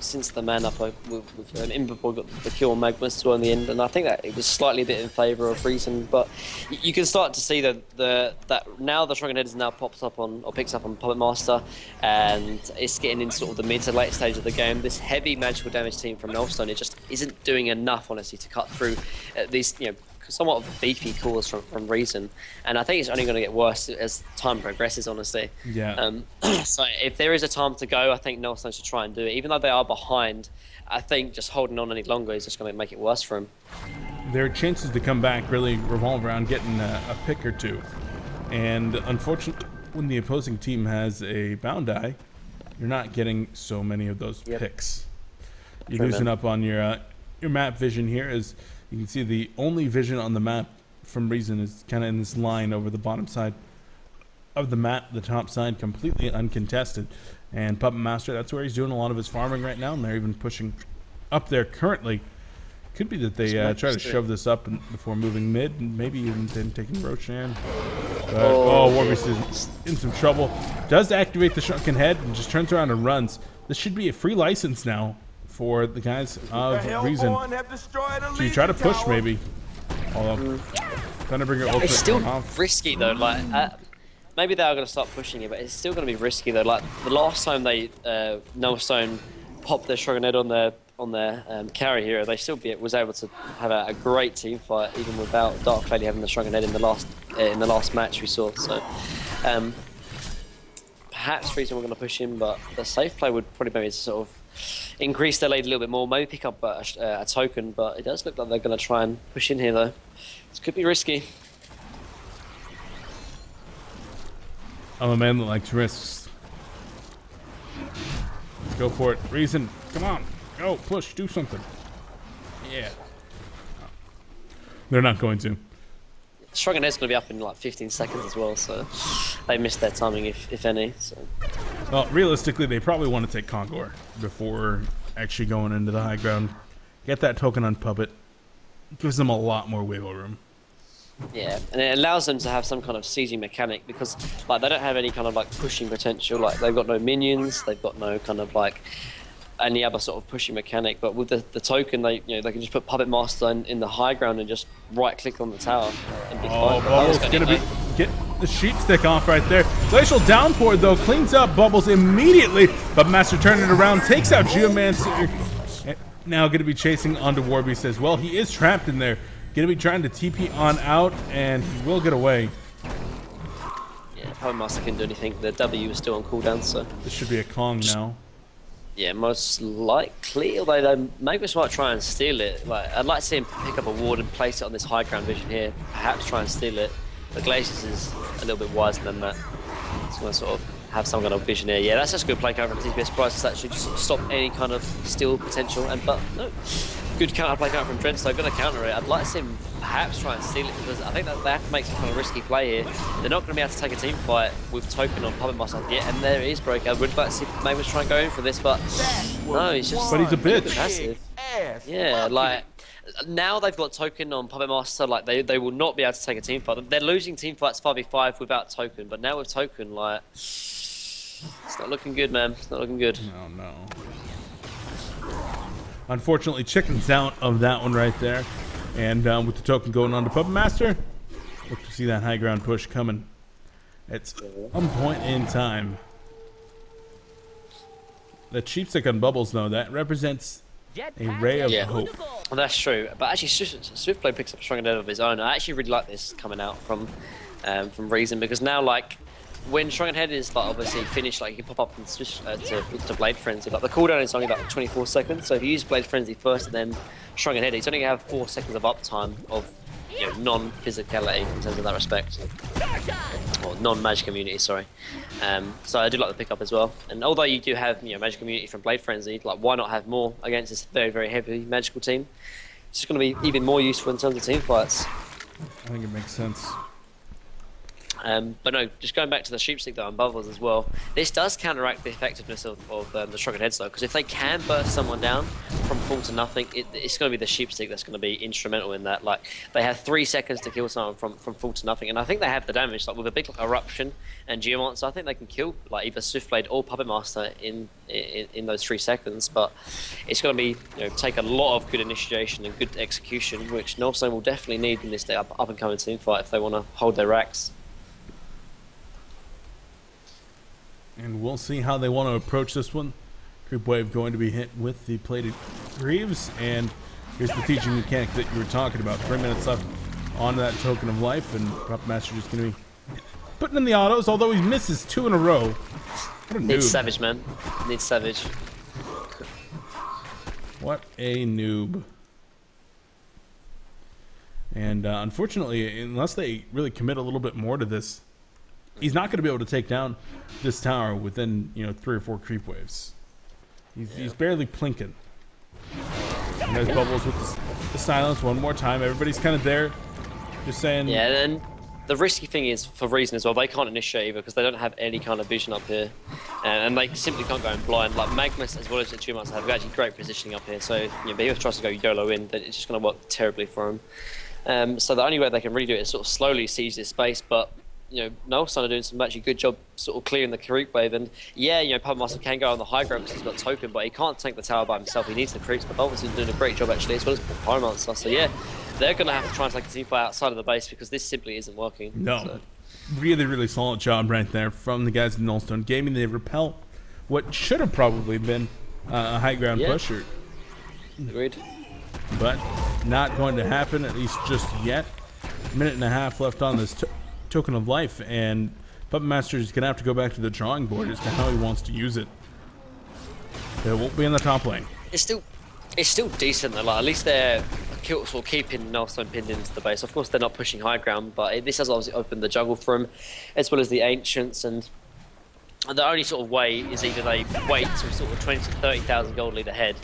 Since the man up with Imba got the kill on Magnus as well in the end, and I think that it was slightly a bit in favour of Reason. But you can start to see that now the Shrunken Head is now picks up on Puppet Master, and it's getting in sort of the mid to late stage of the game. This heavy magical damage team from Nstone, it just isn't doing enough, honestly, to cut through these, you know, somewhat of beefy calls from Reason, and I think it's only going to get worse as time progresses, honestly. Yeah. So if there is a time to go, I think Nstone should try and do it. Even though they are behind, I think just holding on any longer is just going to make it worse for them. Their chances to come back really revolve around getting a pick or two, and unfortunately, when the opposing team has a bound eye, you're not getting so many of those picks. You're losing up on your map vision here. As you can see, the only vision on the map from Reason is kind of in this line over the bottom side of the map, the top side, completely uncontested. And Puppet Master, that's where he's doing a lot of his farming right now, and they're even pushing up there currently. Could be that they try to shove this up before moving mid, and maybe even then taking Roshan. But, Warbeast is in some trouble. Does activate the Shrunken Head and just turns around and runs. This should be a free license now for the guys of Reason. So you try to push maybe. Although Thunderbringer ultimate. It's still risky though. Like maybe they are going to start pushing it, but it's still going to be risky though. Like the last time they Nstone popped their Shrunken Head on their carry hero, they still was able to have a great team fight even without Dark Lady having the Shrunken Head in the last match we saw. So perhaps Reason we're going to push him, but the safe play would probably maybe sort of increase their lead a little bit more, maybe pick up a token, but it does look like they're going to try and push in here though. This could be risky. I'm a man that likes risks. Let's go for it. Reason, come on. Go, push, do something. Yeah. They're not going to. Shrunken Head's going to be up in like 15 seconds as well, so they missed their timing if any. So. Well, realistically, they probably want to take Kongor before actually going into the high ground. Get that token on Puppet. Gives them a lot more wiggle room. Yeah, and it allows them to have some kind of sieging mechanic because like they don't have any kind of like pushing potential. Like they've got no minions, they've got no kind of like any other sort of pushing mechanic. But with the token, they can just put Puppet Master in the high ground and just right click on the tower and be fine. Bubbles gonna be get the Sheepstick off right there. Glacial Downpour though cleans up Bubbles immediately, but Master turning it around, takes out Geomancer. Now going to be chasing onto Warbeast as well. He is trapped in there. Going to be trying to TP on out, and he will get away. Yeah, Puppet Master couldn't do anything. The W is still on cooldown, so this should be a Kong now. Yeah, most likely. Although Magnus might try and steal it. Like I'd like to see him pick up a ward and place it on this high ground vision here. Perhaps try and steal it. But Glacius is a little bit wiser than that. It's going to sort of have some kind of vision here. Yeah, that's just a good play cover from TPS Price to actually just stop any kind of steal potential. But no, good counterplay coming from Nstone, going to counter it. I'd like to see him perhaps try and steal it because I think that they have to make some kind of risky play here. They're not going to be able to take a team fight with Token on Puppet Master yet, and there is Breaker. I would like to see Mavis try and go in for this, but no, he's just. But he's a bitch. Passive. Yeah, like now they've got Token on Puppet Master, like they will not be able to take a team fight. They're losing team fights 5v5 without Token, but now with Token, like it's not looking good, man. It's not looking good. No, no. Unfortunately, Chicken's out of that one right there. And with the Token going on to Puppet Master, look to see that high ground push coming at some point in time. That Sheepstick on Bubbles, though, that represents a ray of hope. Well, that's true. But actually, Swiftblade picks up Shrunken of his own. I actually really like this coming out from Reason, because now, like, when Shrunken Head is like obviously finished, like you can pop up and switch to Blade Frenzy. Like the cooldown is only about 24 seconds, so if you use Blade Frenzy first and then Shrunken Head, he's only gonna have 4 seconds of uptime of non-physicality in terms of that respect, or non-magic immunity. Sorry. So I do like the pickup as well. And although you do have magic immunity from Blade Frenzy, like why not have more against this very very heavy magical team? It's just gonna be even more useful in terms of team fights. I think it makes sense. But no, just going back to the Sheepstick though and Bubbles as well, this does counteract the effectiveness of the Shrunken Heads though, because if they can burst someone down from full to nothing, it's going to be the Sheepstick that's going to be instrumental in that. Like they have 3 seconds to kill someone from full to nothing, and I think they have the damage. Like with a big Eruption and Geomancer, I think they can kill like either Swiftblade or Puppet Master in those 3 seconds. But it's going to be take a lot of good initiation and good execution, which Nstone will definitely need in this up and coming team fight if they want to hold their racks. And we'll see how they want to approach this one. Creep Wave going to be hit with the plated Greaves, and here's the teaching mechanic that you were talking about. 3 minutes left on that Token of Life, and Puppet Master just going to be putting in the autos, although he misses 2 in a row. What a noob. Needs Savage, man. Needs Savage. What a noob. And unfortunately, unless they really commit a little bit more to this, he's not going to be able to take down this tower within 3 or 4 creep waves. He's barely plinking. And there's Bubbles with the silence one more time. Everybody's kind of there, just saying. Yeah, then the risky thing is for Reason as well. They can't initiate either because they don't have any kind of vision up here, and they simply can't go in blind. Like Magnus as well as the Geomancer have actually great positioning up here. So if Behemoth tries to go YOLO in, then it's just going to work terribly for him. So the only way they can really do it is sort of slowly seize this space, but. Nstone are doing some actually good job sort of clearing the creep wave, and Puppet Master can go on the high ground because he's got Token, but he can't tank the tower by himself. He needs the creeps, but Bubbles is doing a great job actually, as well as Pyromancer. So they're going to have to try and take the team fight outside of the base because this simply isn't working. No, so. Really, really solid job right there from the guys in Nstone Gaming. They repel what should have probably been a high ground pusher. Agreed. But not going to happen, at least just yet. 1.5 minutes left on this Token of Life, and Puppet Master is going to have to go back to the drawing board as to how he wants to use it. It won't be in the top lane. It's still decent though. Like at least they're sort of keeping Nstone pinned into the base. Of course, they're not pushing high ground, but this has obviously opened the juggle for him, as well as the Ancients. And the only sort of way is either they wait to sort of 20 to 30,000 gold lead ahead,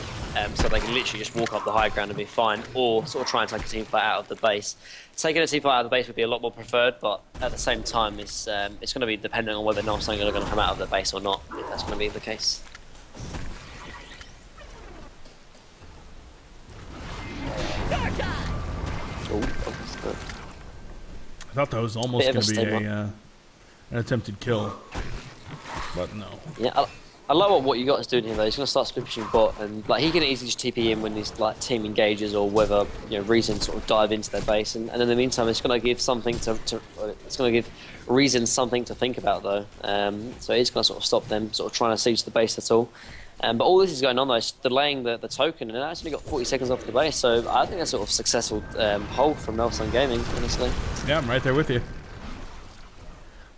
so they can literally just walk up the high ground and be fine, or sort of try and take a team fight out of the base. Taking a team fight out of the base would be a lot more preferred, but at the same time, it's going to be dependent on whether Nstone are going to come out of the base or not, if that's going to be the case. I thought that was almost going to be an attempted kill, but no. Yeah, I like what you got is doing here though. He's going to start split pushing bot, and like he can easily just TP in when these like team engages or whether Reason sort of dive into their base, and in the meantime it's going to give something it's going to give Reason something to think about though. So he's going to sort of stop them sort of trying to siege the base at all. But all this is going on though, it's delaying the Token, and it actually got 40 seconds off the base, so I think that's sort of successful hold from Nstone Gaming, honestly. Yeah, I'm right there with you.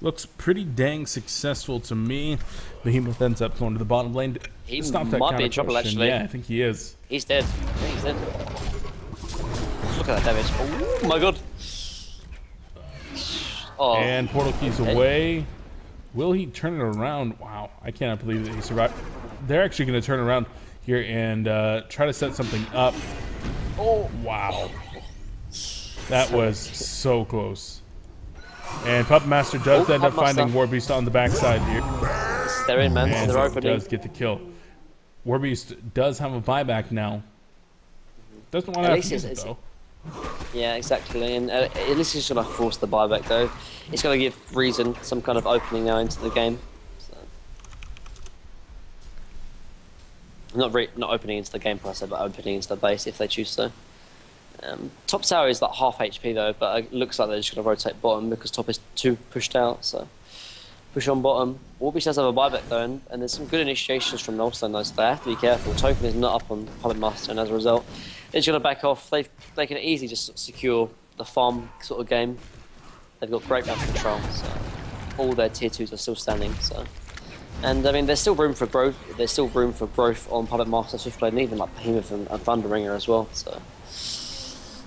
Looks pretty dang successful to me. Behemoth ends up going to the bottom lane. He stop that might be in trouble actually. Yeah, I think he is. He's dead. Yeah, he's dead. Look at that damage. Oh my god. Oh. And portal keys away. Will he turn it around? Wow, I cannot believe that he survived. They're actually going to turn around here and try to set something up. Oh, Wow. That was so close. And Puppet Master does end up finding Warbeast on the backside here. they're in, man. And They're he opening. does get the kill. Warbeast does have a buyback now. Doesn't want to have to use it, though. Yeah, exactly. And at least he's going to force the buyback, though. It's going to give Reason some kind of opening now into the game. So. Not opening into the game per se, but opening into the base if they choose so. Top tower is like half HP though, but it looks like they're just going to rotate bottom because top is too pushed out. So push on bottom. Warbeast does have a buyback though, and there's some good initiations from Nstone though, so they have to be careful. Token is not up on Puppet Master, and as a result, they're just going to back off. They can easily just secure the farm sort of game. They've got great map control, so all their tier 2s are still standing. So. And I mean, there's still room for growth. There's still room for growth on Puppet Master, Swiftblade, and even like Behemoth and Thunderbringer as well. So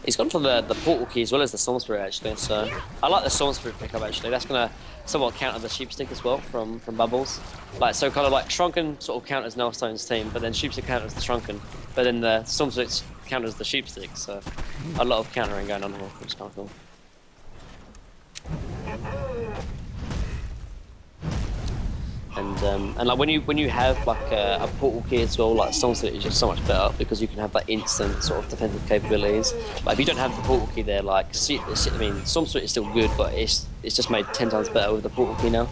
he's gone for the portal key as well as the Storm Spirit actually. So I like the Storm Spirit pickup actually. That's gonna somewhat counter the Sheepstick as well from Bubbles. Like so, kind of like Shrunken sort of counters Nstone's team, but then Sheepstick counters the Shrunken, but then the Storm Spirit counters the Sheepstick. So a lot of countering going on here, which is kind of cool. And like when you have like a portal key as well, like Storm Spirit is just so much better because you can have that instant sort of defensive capabilities. Like if you don't have the portal key there, like I mean Storm Spirit is still good, but it's just made 10 times better with the portal key now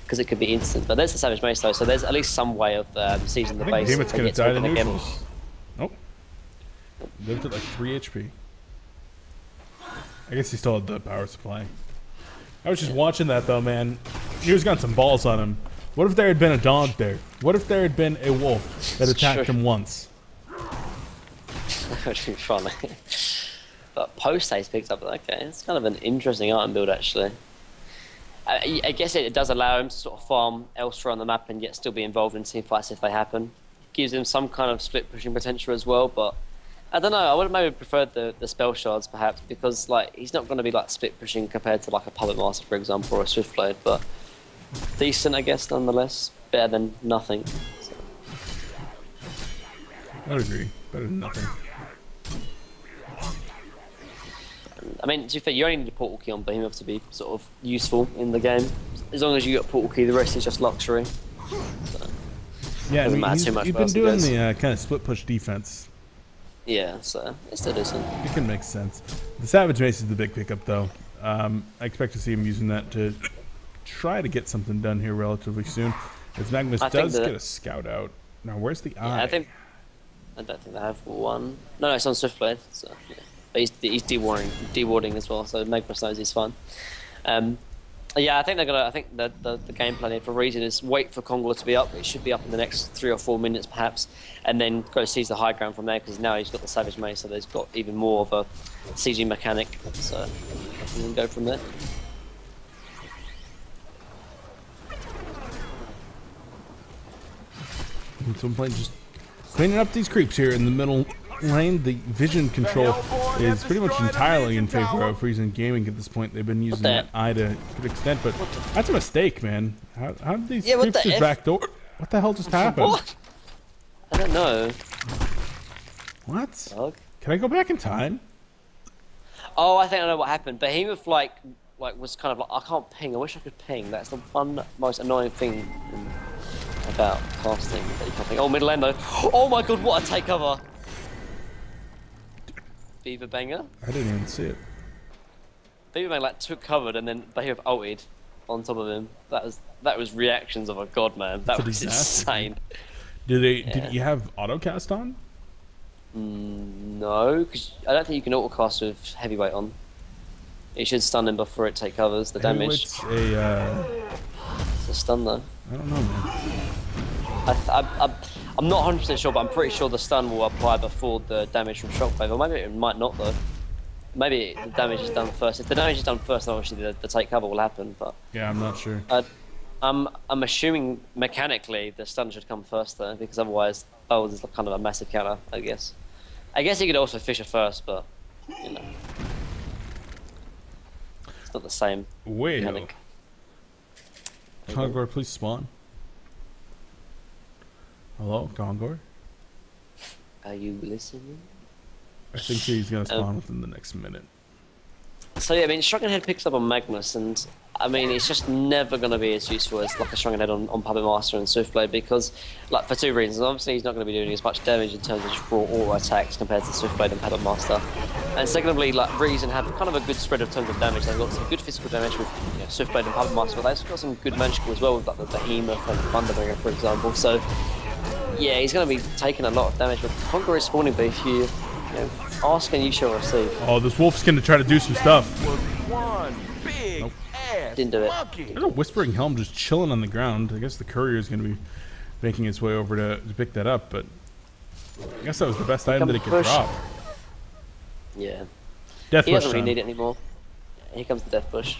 because it could be instant. But there's the Savage Mace though, so there's at least some way of seizing the base. Behemoth's gonna die to neutrals. Nope. Lived at like 3 HP. I guess he still had the power supply. I was just watching that though, man. He was got some balls on him. What if there had been a dog there? What if there had been a wolf that attacked him once? That would be funny. But post haste picked up. Okay, it's kind of an interesting item build actually. I guess it does allow him to sort of farm elsewhere on the map and yet still be involved in team fights if they happen. Gives him some kind of split pushing potential as well, but I don't know. I would have maybe preferred the spell shards perhaps because like he's not going to be like split pushing compared to like a Puppet Master for example or a Swiftblade, but decent I guess nonetheless. Better than nothing. So. I would agree. Better than nothing. I mean, to be fair, you only need a portal key on Behemoth to be sort of useful in the game. As long as you get portal key, the rest is just luxury. So, yeah, I mean, you've been doing the kind of split push defense. Yeah, so it's still decent. It can make sense. The Savage Mace is the big pickup, though. I expect to see him using that to try to get something done here relatively soon. As Magnus does get a scout out. Now, where's the eye? I don't think they have one. No, it's on Swiftblade. So, yeah. But he's dewarding as well. So Magnus knows he's fine. Yeah, I think they're gonna. I think the game plan here for Reason is wait for Kongler to be up. It should be up in the next 3 or 4 minutes perhaps, and then go seize the high ground from there because now he's got the Savage Mace, so there's got even more of a sieging mechanic. So we can go from there. Some point just cleaning up these creeps here in the middle lane. The vision control is pretty much entirely in favor of Reason Gaming at this point. They've been using that eye to a good extent, but that's a mistake, man. How did these creeps just backdoor? What the hell just happened? What? I don't know. What? Dog? Can I go back in time? Oh, I think I know what happened. Behemoth like was kind of like I can't ping. I wish I could ping. That's the one most annoying thing about casting that you can't ping. Oh, middle end though. Oh my god, what a take cover! Beaver Banger. I didn't even see it. Beaver Banger like took covered and then Behemoth ulted on top of him. That was reactions of a god, man. That was insane. Did you have autocast on? No, because I don't think you can autocast with heavyweight on. It should stun him before it take covers the damage. It's a stun though. I don't know, man. I'm not 100% sure, but I'm pretty sure the stun will apply before the damage from Shockwave, or maybe it might not though. Maybe the damage is done first. If the damage is done first, then obviously the take cover will happen. But yeah, I'm not sure. I'm assuming mechanically the stun should come first though, because otherwise, there's kind of a massive counter, I guess. I guess you could also Fisher first, but you know, it's not the same mechanic. Kongor, please spawn. Hello, Kongor? Are you listening? I think he's going to spawn within the next minute. So yeah, I mean, Shrunken Head picks up on Magnus, and I mean, it's just never going to be as useful as like a Shrunken Head on Puppet Master and Swiftblade because, like, for two reasons. Obviously, he's not going to be doing as much damage in terms of just raw auto attacks compared to Swiftblade and Puppet Master. And secondly, like, Reason have kind of a good spread of terms of damage. They've got some good physical damage with Swiftblade and Puppet Master, but they've also got some good magical as well with like the Behemoth and Thunderbringer, for example. So yeah, he's going to be taking a lot of damage. But Conqueror is spawning, but if you ask and you shall receive. Oh, this wolf's going to try to do some stuff. One big Nope. ass Didn't do it. monkey. There's a Whispering Helm just chilling on the ground. I guess the courier is going to be making its way over to pick that up, but I guess that was the best item that it could push. drop. Yeah. Death He Rush doesn't really time. need it anymore. Here comes the Death Push.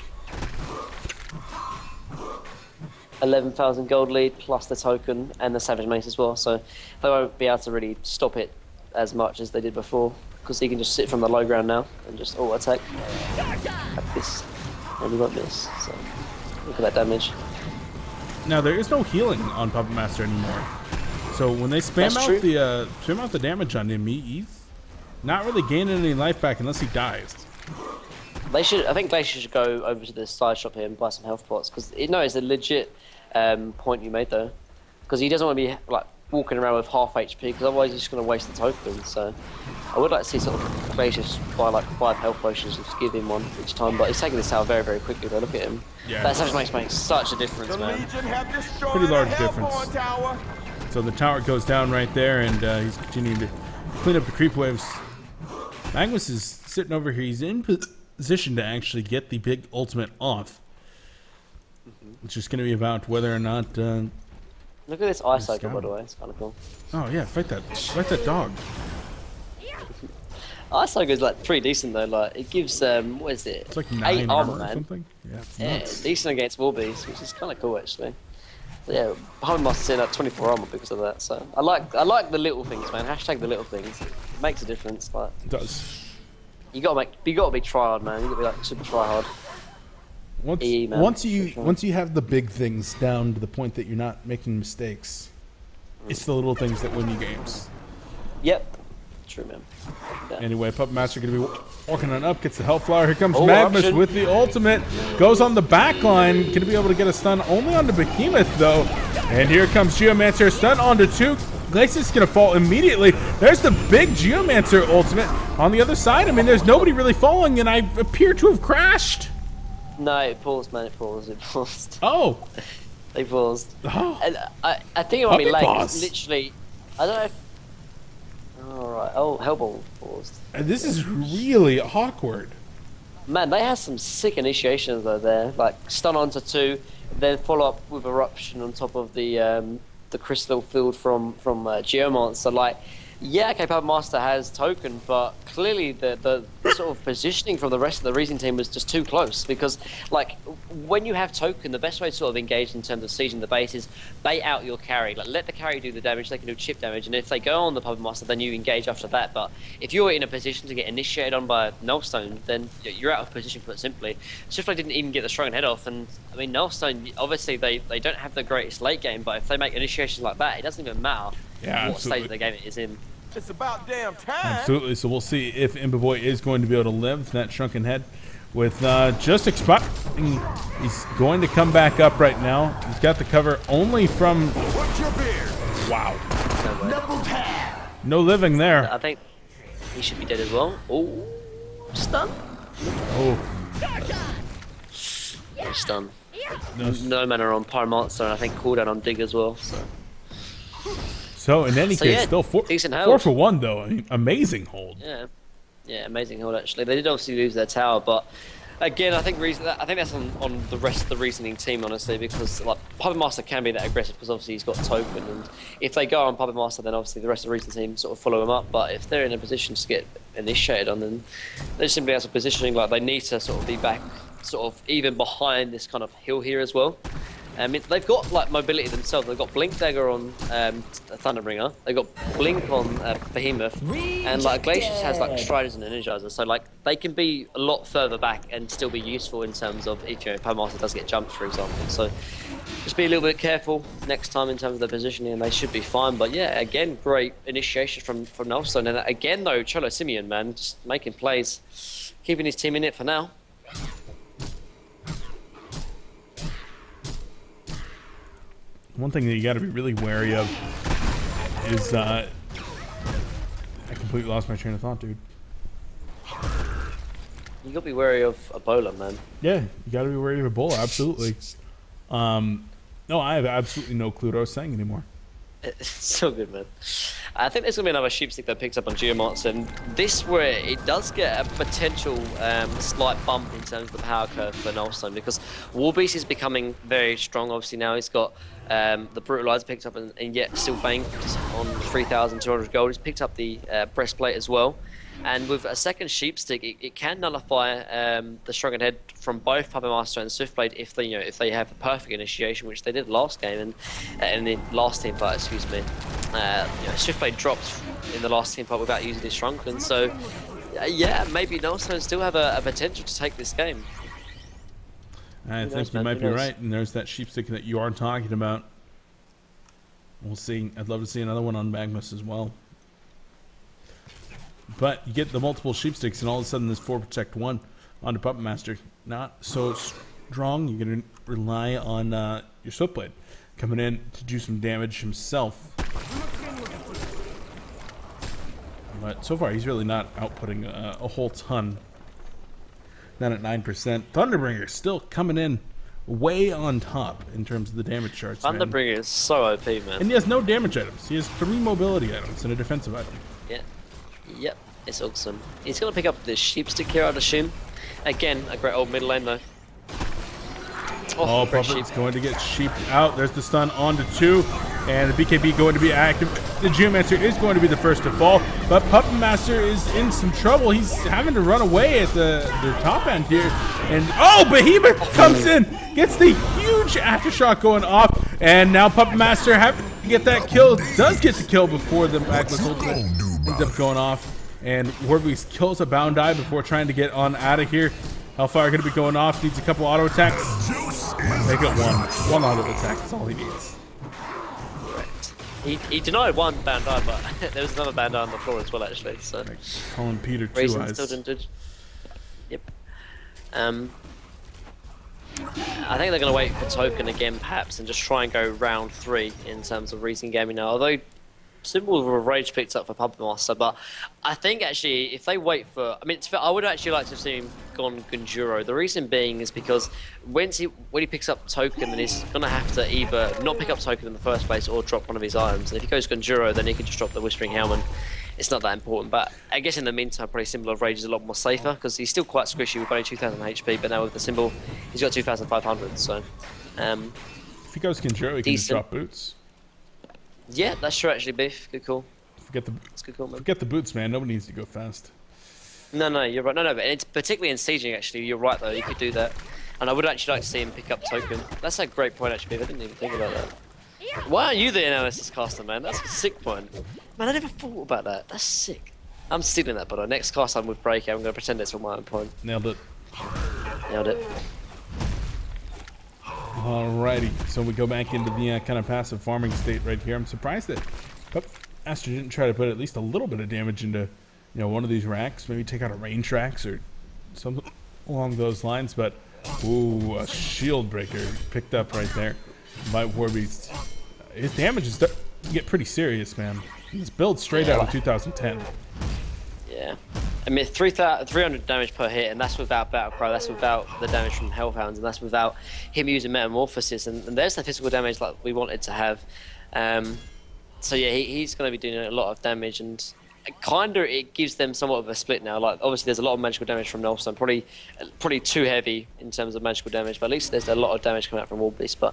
11,000 gold lead plus the token and the Savage Mace as well, so they won't be able to really stop it as much as they did before because he can just sit from the low ground now and just auto attack like this, and he won't miss. So look at that damage. Now there is no healing on Puppet Master anymore, so when they spam out the damage on him, he's not really gaining any life back unless he dies. They should. I think Glacier should go over to the side shop here and buy some health pots because it's a legit point you made though, because he doesn't want to be like walking around with half HP because otherwise he's just going to waste the token. So I would like to see sort of Glacier buy like 5 health potions and just give him one each time. But he's taking this out very, very quickly though. Look at him. Yeah. That Savage makes such a difference, The man. Legion have destroyed Pretty large a difference. Hellborn tower. So the tower goes down right there, and he's continuing to clean up the creep waves. Magnus is sitting over here. He's in position to actually get the big ultimate off. It's just going to be about whether or not. Look at this ice cycle, by Scout. the way. It's kind of cool. Oh yeah, fight that dog. Ice cycle is like pretty decent though. Like it gives what is it? It's like 8 9 armor, armor or man. something. Yeah, it's Yeah, nuts. decent against Warbeast, which is kind of cool actually. So yeah, Home Master's in at 24 armor because of that. So I like the little things, man. Hashtag the little things. It makes a difference. Like It does. you gotta be try hard, man. You gotta be like super try hard. man, Once for you sure. have the big things down to the point that you're not making mistakes, it's the little things that win you games. Yep, true, man. Yeah. Anyway, Puppet Master going to be walking on up, gets the Hellflower. Here comes Oh, Magnus option. with the ultimate. Goes on the back line. Going to be able to get a stun only on the Behemoth, though. And here comes Geomancer. Stun onto 2. Glacius going to fall immediately. There's the big Geomancer ultimate. On the other side, I mean, there's nobody really falling, and I appear to have crashed. No, it paused, man. It paused. Oh. They paused. Oh. And I think it might be Puppy late. pause. It's literally, I don't know if. Alright, oh, Hellball paused. This is really awkward. Man, they have some sick initiations though there. Like stun onto 2, then follow up with eruption on top of the crystal field from Geomancer. Like, yeah, okay, Puppet Master has token, but clearly the sort of positioning from the rest of the Reason team was just too close because, like, when you have token, the best way to sort of engage in terms of sieging the base is bait out your carry. Like, let the carry do the damage, they can do chip damage, and if they go on the Puppet Master, then you engage after that. But if you're in a position to get initiated on by Nstone, then you're out of position, put simply. Swiftblade didn't even get the Shrunken Head off, and I mean, Nstone, obviously they don't have the greatest late game, but if they make initiations like that, it doesn't even matter Yeah, what absolutely. stage of the game it is in. It's about damn time. Absolutely. So we'll see if Imba is going to be able to live that Shrunken Head with just expiring. He's going to come back up right now. He's got the cover only from. What's your beard? Wow. Double tap. No living there. I think he should be dead as well. Oh, stun. Oh. Yeah, stun. No. No mana on Pyromancer, and I think cooldown on Dig as well. So in any So, case, yeah, still decent 4 hold. for 1 though. I mean, amazing hold. Yeah, amazing hold actually. They did obviously lose their tower, but again, I think that's on the rest of the reasoning team honestly, because like Puppet Master can be that aggressive because obviously he's got token, and if they go on Puppet Master, then obviously the rest of the reasoning team sort of follow him up. But if they're in a position to get initiated on, then they simply have a positioning like they need to sort of be back, sort of even behind this kind of hill here as well. I mean, they've got like mobility themselves. They've got Blink Dagger on Thunderbringer. They've got Blink on Behemoth, and like Glacius has like Striders and Energizer. So like they can be a lot further back and still be useful in terms of if Puppet Master does get jumped, for example. So Just be a little bit careful next time in terms of the positioning, and they should be fine. But yeah, again, great initiation from Nstone. And again, though, Cholo Simeon, man, just making plays, keeping his team in it for now. One thing that you got to be really wary of is I completely lost my train of thought, dude. You got to be wary of Ebola, man. Yeah, you got to be wary of Ebola, absolutely. No, I have absolutely no clue what I was saying anymore. It's so good, man. I think there's going to be another Sheepstick that picks up on Geomancer, and this where it does get a potential slight bump in terms of the power curve for Nstone, because Warbeast is becoming very strong. Obviously now he's got the Brutalizer picked up and yet still banked on 3,200 gold. He's picked up the breastplate as well. And with a second Sheepstick, it can nullify the Shrunken head from both Puppet Master and Swiftblade if they have a perfect initiation, which they did last game and in the last team fight, excuse me. Swiftblade dropped in the last team fight without using his Shrunken, so yeah, maybe Nstone still have a potential to take this game. I think you might be right, and there's that Sheepstick that you are talking about. We'll see. I'd love to see another one on Magmus as well. But you get the multiple Sheepsticks, and all of a sudden this 4 Protect 1 onto Puppet Master. Not so strong. You're going to rely on your Swiftblade coming in to do some damage himself. But so far, he's really not outputting a whole ton. Not at 9%. Thunderbringer still coming in way on top in terms of the damage charts. Thunderbringer is so OP, man. And he has no damage items. He has 3 mobility items and a defensive item. Yeah. Yep, it's awesome. He's going to pick up the Sheepstick here, I'd assume. Again, a great old middle lane, though. Oh, Puppet's going to get sheeped out. There's the stun onto 2. And the BKB going to be active. The Geomancer is going to be the first to fall. But Puppet Master is in some trouble. He's having to run away at the top end here. And, oh, Behemoth comes in. Gets the huge aftershock going off. And now Puppet Master having to get that kill. Does get the kill before the Magmus ultimate ends up going off. And Warbeast kills a bound die before trying to get on out of here. Hellfire going to be going off. Needs a couple auto attacks. Make it one auto attack. That's all he needs. He denied one bound die, but there was another bound die on the floor as well, actually. So calling Peter Two Roshan Eyes. still didn't do. Yep. I think they're going to wait for Token again, perhaps, and just try and go round 3 in terms of recent gaming now. Although Symbol of Rage picked up for Puppet Master, but I think actually if they wait for, I mean, I would actually like to see him gone Gunjuro. The reason being is because when he picks up Token, then he's gonna have to either not pick up Token in the first place or drop one of his items. And if he goes Gunjuro, then he can just drop the Whispering Helm, and it's not that important. But I guess in the meantime, probably Symbol of Rage is a lot more safer because he's still quite squishy with only 2,000 HP, but now with the Symbol, he's got 2,500. So if he goes Gunjuro, he can just drop boots. Yeah, that's true actually, Beef. Good call. That's good call, man. Forget the boots, man. Nobody needs to go fast. No, you're right. No, but it's particularly in sieging, actually. You're right, though. You could do that. And I would actually like to see him pick up Token. That's a great point, actually, Beef. I didn't even think about that. Why aren't you the analysis caster, man? That's a sick point. Man, I never thought about that. That's sick. I'm stealing that, but next cast I'm with Breaker, I'm going to pretend it's from my own point. Nailed it. Nailed it. Alrighty, so we go back into the kind of passive farming state right here. I'm surprised that Puppet Master didn't try to put at least a little bit of damage into, one of these racks. Maybe take out a range racks or something along those lines. But ooh, a shield breaker picked up right there by Warbeast. His damage is starting to get pretty serious, man. He's built straight out of 2010. Yeah. I mean, 300 damage per hit, and that's without Battle Cry, that's without the damage from Hellhounds, and that's without him using Metamorphosis, and there's the physical damage like we wanted to have. So yeah, he's going to be doing a lot of damage, and kinda it gives them somewhat of a split now. Like obviously there's a lot of magical damage from Nstone, probably too heavy in terms of magical damage, but at least there's a lot of damage coming out from Warbeast. But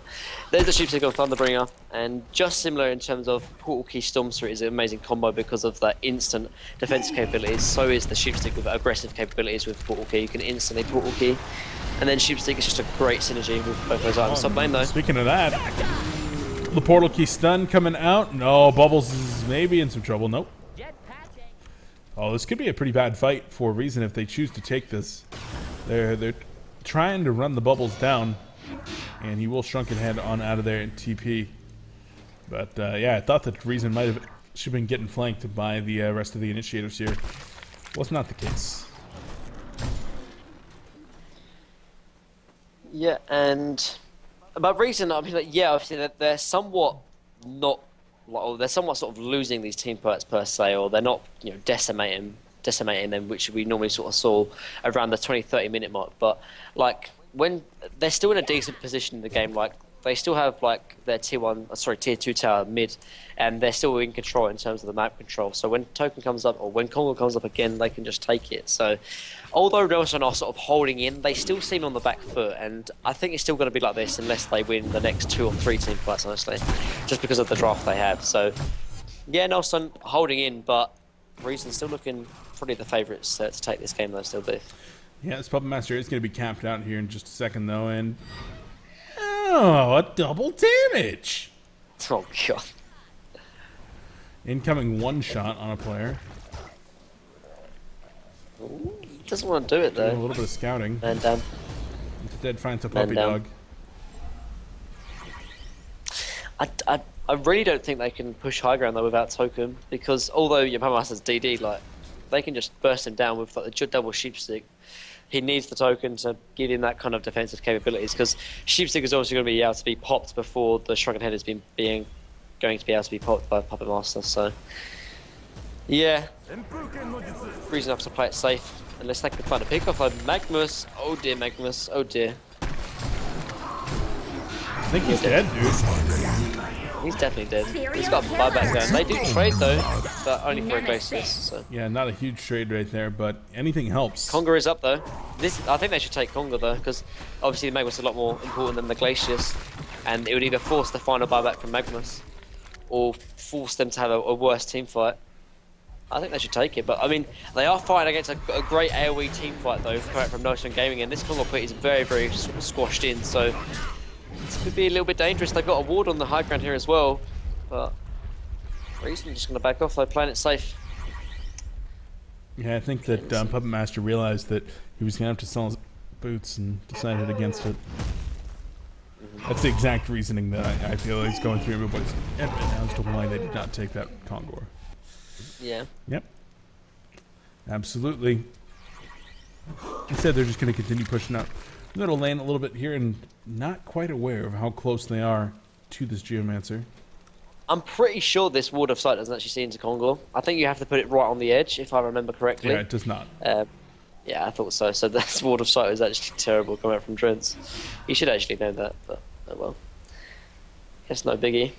there's the Sheepstick of Thunderbringer, and just similar in terms of Portal Key Stormstreet is an amazing combo because of the instant defensive capabilities. So is the Sheepstick with aggressive capabilities with Portal Key. You can instantly Portal Key, and then Sheepstick is just a great synergy with both those items. Top lane though. Speaking of that, the Portal Key stun coming out. No, Bubbles is maybe in some trouble. Nope. Oh, this could be a pretty bad fight for a reason if they choose to take this. They're trying to run the Bubbles down. and he will Shrunken head on out of there in TP. But yeah, I thought that Reason might have should have been getting flanked by the rest of the initiators here. Was not the case. Yeah, and about Reason, I mean, like, yeah, obviously they're somewhat not, or they're somewhat sort of losing these team fights per se, or they're not, you know, decimating them, which we normally sort of saw around the 20-30 minute mark. But like when they're still in a decent position in the game, like they still have like their tier 2 tower mid, and they're still in control in terms of the map control. So when Token comes up, or when Congo comes up again, they can just take it. So although Roshan are sort of holding in, they still seem on the back foot, and I think it's still going to be like this unless they win the next 2 or 3 team fights, honestly, just because of the draft they have. So yeah, Nstone holding in, but Reason still looking probably the favourites to take this game though, still Biff. Yeah, this Puppet Master is going to be capped out here in just a second though, and oh, a double damage! Oh god. Incoming one shot on a player. Ooh, he doesn't want to do it though. A little bit of scouting. And instead finds a puppy dog. I really don't think they can push high ground though without Token, because although your Puppet Master's DD, like they can just burst him down with like the double Sheepstick. He needs the Token to give him that kind of defensive capabilities, because Sheepstick is also going to be able to be popped before the Shrunken Head has been going to be able to be popped by Puppet Master. So yeah, reason enough to play it safe unless they can find a pick off of Magmus. Oh dear, Magmus. Oh dear. I think he's dead, dude. He's definitely dead. He's got a buyback going. They do trade though, but only for a Glacius. So. Yeah, not a huge trade right there, but anything helps. Conga is up though. I think they should take Conga though, because obviously the Magmus is a lot more important than the Glacius, and it would either force the final buyback from Magmus, or force them to have a worse team fight. I think they should take it, but I mean, they are fighting against a great AoE team fight though, coming from Nstone Gaming, and this Conga pit is very, very sort of squashed in, so this could be a little bit dangerous. They've got a ward on the high ground here as well, but Reason just going to back off. They're playing it safe. Yeah, I think that Puppet Master realized that he was going to have to sell his boots and decided against it. That's the exact reasoning that I feel he's going through everybody's head right now as to why they did not take that Kongor. Yeah. Yep. Absolutely. Instead, they're just going to continue pushing up middle lane a little bit here, and not quite aware of how close they are to this Geomancer. I'm pretty sure this Ward of Sight doesn't actually see into Kongor. I think you have to put it right on the edge, if I remember correctly. Yeah, it does not. Yeah, I thought so. So this Ward of Sight is actually terrible coming out from Trents. You should actually know that, but oh well. Guess no biggie.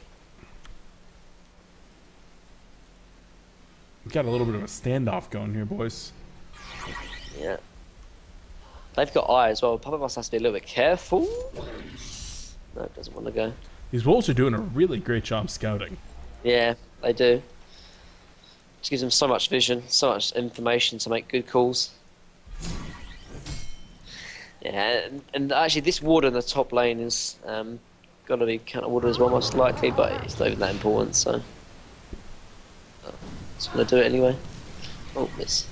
We've got a little bit of a standoff going here, boys. Yeah. They've got eye as well. Puppet Master has to be a little bit careful. No, it doesn't want to go. These wolves are doing a really great job scouting. Yeah, they do. Just gives them so much vision, so much information to make good calls. Yeah, and actually this ward in the top lane is got to be counter warded as well, most likely, but it's not even that important, so just gonna do it anyway. Oh, miss.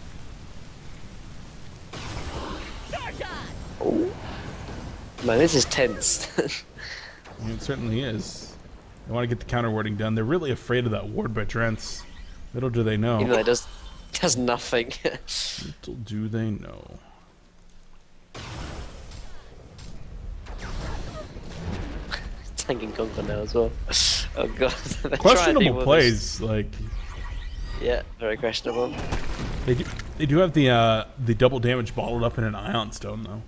Oh, man, this is tense. I mean, it certainly is. They want to get the counter warding done. They're really afraid of that ward by Drents. Little do they know. Even though it does nothing. Little do they know. Tanking Conquer now as well. Oh god. Questionable plays, like. Yeah, very questionable. They do have the double damage bottled up in an Ion Stone though.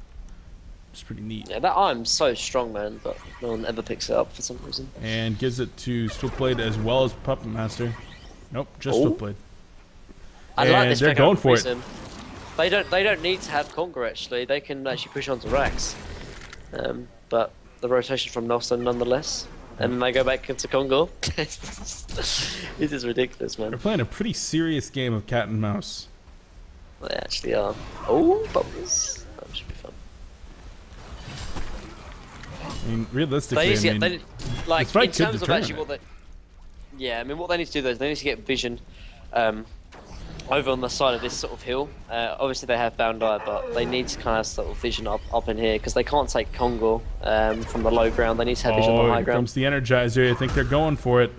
It's pretty neat. Yeah, that Iron's so strong, man, but no one ever picks it up for some reason. And gives it to Swiftblade as well as Puppet Master. Nope, just Swiftblade. I like this. They're going for it. They don't need to have Conquer actually. They can actually push on to Rax. But the rotation from Nstone nonetheless. And then they go back into Congo. This is ridiculous, man. They're playing a pretty serious game of cat and mouse. They actually are. Oh, bubbles. That should be fun. I mean, realistically, like in terms of actually what they, yeah, I mean, what they need to do though is they need to get vision over on the side of this sort of hill. Obviously they have Bound Eye, but they need to kind of sort of vision up in here because they can't take Congo from the low ground. They need to have vision on the high Here ground. comes the Energizer. I think they're going for it.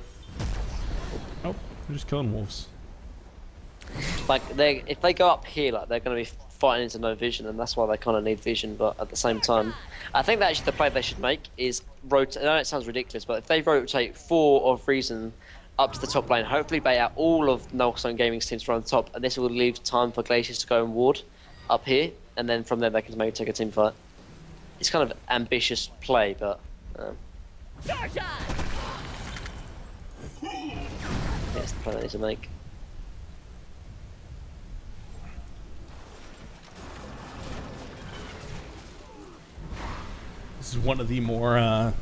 Oh, they're just killing wolves. Like if they go up here, like they're going to be fighting into no vision, and that's why they kind of need vision. But at the same time, I think that actually the play they should make is rotate. I know it sounds ridiculous, but if they rotate 4 of Reason up to the top lane, hopefully bait out all of Nstone Gaming's teams from the top, and this will leave time for Glaciers to go and ward up here, and then from there they can maybe take a team fight. It's kind of ambitious play, but it's the play they need to make. This is one of the more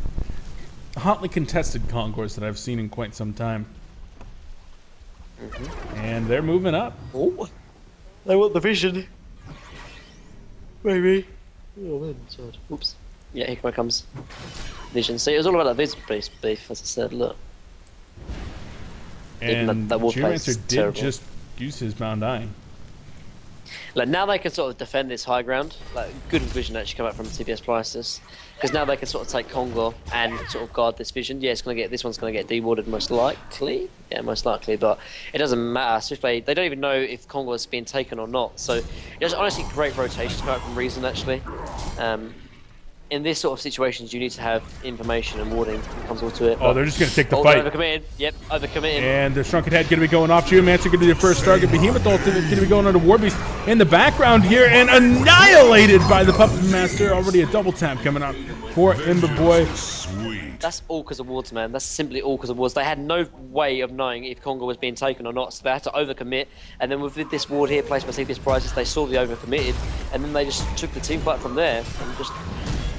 hotly contested concourse that I've seen in quite some time. And they're moving up. Oh, they want the vision. Maybe. Oh man, sorry. Oops. Yeah, here comes vision. See, it was all about that vision beef, as I said. Look. And that Geomancer did terrible. just use his Bound Eye. Like now they can sort of defend this high ground. Like good vision actually come out from TPS Priceless, because now they can sort of take Congo and sort of guard this vision. Yeah, this one's gonna get dewarded most likely. Yeah, most likely, but it doesn't matter. Swiftplay, they don't even know if Congo is being taken or not. So it's honestly great rotation to come out from Reason actually. In this sort of situations, you need to have information and warding when it comes all to it. Oh, they're just going to take the they're fight. Overcommitted. Yep, overcommitted. And the Shrunken Head going to be going off. Geomancer going to be the first target. Behemoth ultimate going to be going on to Warbeast in the background here and annihilated by the Puppet Master. Already a double tap coming out for Ember Boy. That's all because of wards, man. That's simply all because of wards. They had no way of knowing if Congo was being taken or not, so they had to overcommit. And then with this ward here placed by CPS Prizes, they saw the overcommitted, and then they just took the team fight from there. And just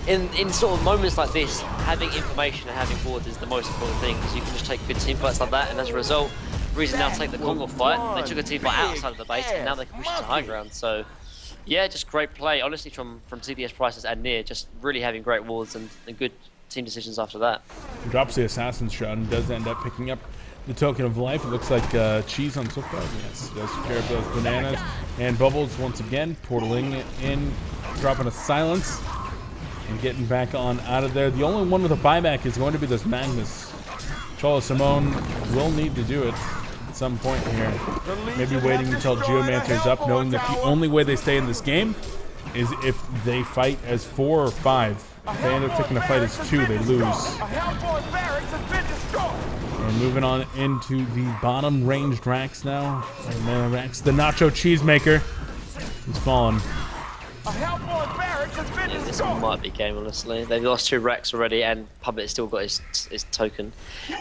in sort of moments like this, having information and having wards is the most important thing, because you can just take good team fights like that, and as a result, Reason now take the Congo fight. They took a team fight outside of the base, and now they can push it to high ground. So, yeah, just great play, honestly, from CPS Prices and Near, just really having great wards and good team decisions after that. Drops the Assassin's Shroud and does end up picking up the Token of Life. It looks like cheese on Swiftplay. Yes, does care of those bananas. And Bubbles once again, portaling in, dropping a silence, and getting back on out of there. The only one with a buyback is going to be this Magnus. Cholo Simone will need to do it at some point here. Maybe waiting until Geomancer's up, knowing that the only way they stay in this game is if they fight as 4 or 5. If they end up taking a fight as 2, they lose. And moving on into the bottom ranged racks now. And Rax, the Nacho Cheesemaker, he's fallen. Yeah, this one might be game, honestly. They've lost 2 racks already, and Puppet still got his token,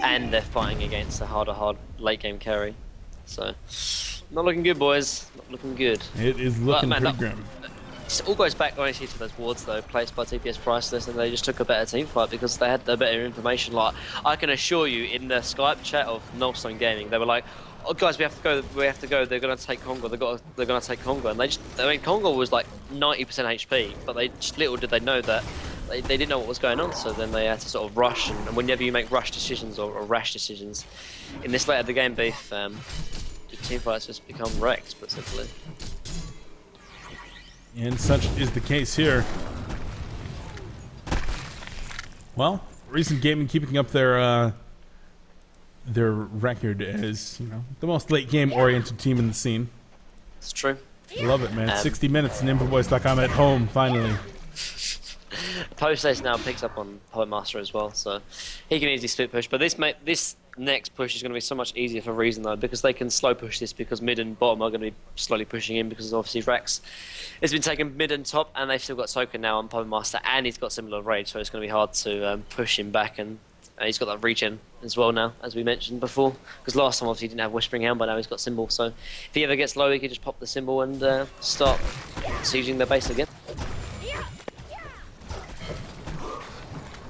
and they're fighting against a hard late game carry. So, not looking good, boys. Not looking good. It is looking man, pretty grim. It all goes back honestly to those wards though, placed by TPS Priceless, and they just took a better team fight because they had the better information. Like I can assure you, in the Skype chat of Nstone Gaming, they were like, "Oh guys, we have to go. They're gonna take Congo. They're gonna take Congo." And I mean, Congo was like 90% HP, but little did they know that they didn't know what was going on. So then they had to sort of rush, and whenever you make rush decisions or rash decisions, in this late of the game beef, the team fights just become wrecked, but simply. And such is the case here. Well, Recent Gaming keeping up their record as, you know, the most late game oriented team in the scene. It's true. Love it, man. 60 minutes and InfoBoys.com at home finally. Post-Ace now picks up on Poet Master as well, so he can easily split push. But this next push is going to be so much easier for Reason though, because they can slow push this, because mid and bottom are going to be slowly pushing in, because obviously Rex has been taking mid and top, and they've still got Token now on Poet Master, and he's got similar rage, so it's going to be hard to push him back, and he's got that regen as well now, as we mentioned before, because last time obviously he didn't have Whispering Helm, but now he's got Symbol, so if he ever gets low he can just pop the Symbol and start sieging their base again.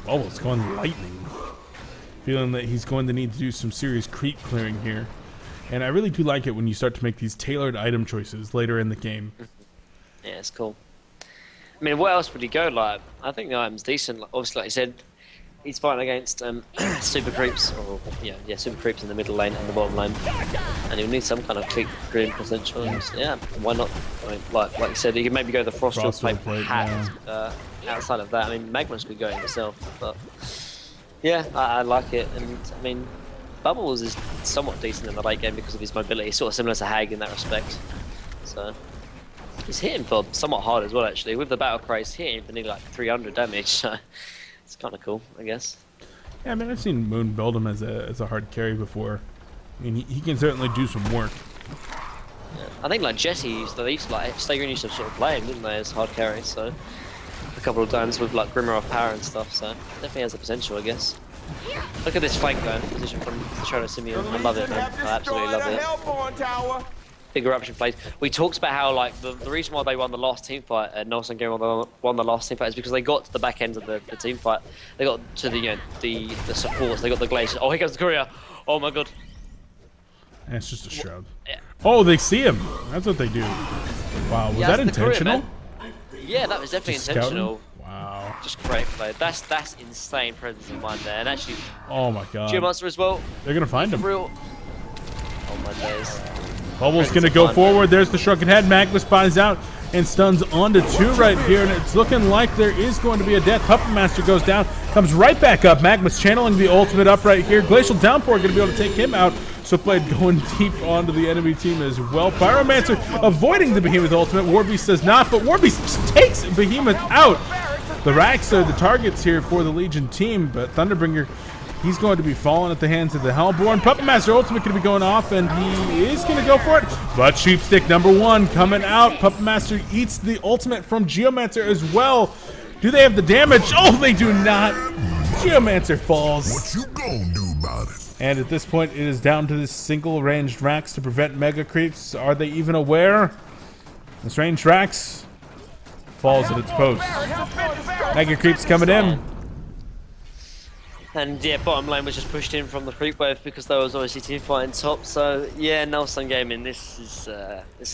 Oh, it's going lightning. Feeling that he's going to need to do some serious creep clearing here. And I really do like it when you start to make these tailored item choices later in the game. Yeah, it's cool. I mean, what else would he go like? I think the item's decent. Like, obviously, like you said, he's fighting against super creeps, or yeah, super creeps in the middle lane and the bottom lane, and he'll need some kind of click green potential. And yeah, why not? I mean, like you said, he could maybe go the frost plate hat. Outside of that, I mean, Magma's could go himself, but yeah, I like it. And I mean, Bubbles is somewhat decent in the late game because of his mobility, sort of similar to Hag in that respect. So he's hitting for somewhat hard as well, actually. With the battle craze, he's hitting for nearly like 300 damage. So it's kind of cool, I guess. Yeah, I mean, I've seen Moon build him as a hard carry before. I mean, he can certainly do some work. Yeah. I think like Jesse used to like Stagreen used to sort of play him, didn't they, as hard carry? So a couple of times with like Grimmer off power and stuff. So definitely has the potential, I guess. Look at this flank though, position from Shadow Simeon. I love it, man. I absolutely love it. Big eruption plays. We talked about how like the reason why they won the last team fight and Nelson game won the last team fight is because they got to the back end of the team fight. They got to the the supports. They got the glaciers. Oh, here comes the courier. Oh my god. And it's just a shroud. Yeah. Oh, they see him. That's what they do. Wow, was that intentional? Courier, yeah, that was definitely intentional. Wow. Just great play. That's insane presence of mind there. And actually, oh my god. Geomancer as well. They're gonna find him. Real. Oh my days. Bubbles gonna go forward. There's the Shrunken head. Magma spines out and stuns onto 2 right here, and it's looking like there is going to be a death. Puppet Master goes down, comes right back up. Magma's channeling the ultimate up right here. Glacial Downpour gonna be able to take him out. Swiftblade going deep onto the enemy team as well. Pyromancer avoiding the Behemoth ultimate. Warbeast does not, but Warbeast takes Behemoth out. The Racks are the targets here for the Legion team, but Thunderbringer, he's going to be falling at the hands of the Hellborn. Puppet Master ultimate going to be going off, and he is going to go for it. But Sheepstick #1 coming out. Puppet Master eats the ultimate from Geomancer as well. Do they have the damage? Oh, they do not. Geomancer falls. What you gonna do about it? And at this point, it is down to this single ranged Rax to prevent mega creeps. Are they even aware? This ranged Rax falls at its post. Mega creeps coming in. And yeah, bottom lane was just pushed in from the creep wave because there was obviously team fighting top. So yeah, Nstone gaming, this is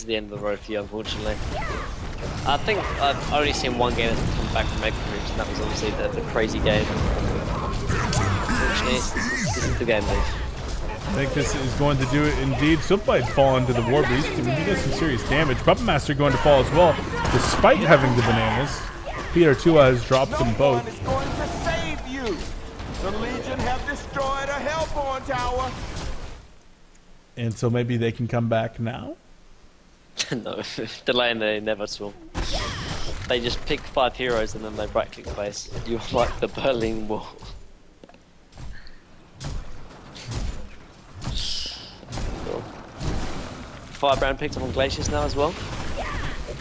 the end of the road for you, unfortunately. I think I've only seen one game that's come back from mega creeps, and that was obviously the crazy game. Unfortunately, this is the game, Dave. I think this is going to do it indeed. Swiftblade fall into the Warbeast. I mean, he does some serious damage. Puppet Master going to fall as well, despite having the bananas. Peter Tua has dropped them both. Is going to save you. The Legion have destroyed a Hellborn tower. And so maybe they can come back now? No, delaying the inevitable. They just pick 5 heroes and then they right click base. You're like the Berlin Wall. Firebrand picked up on Glaciers now as well.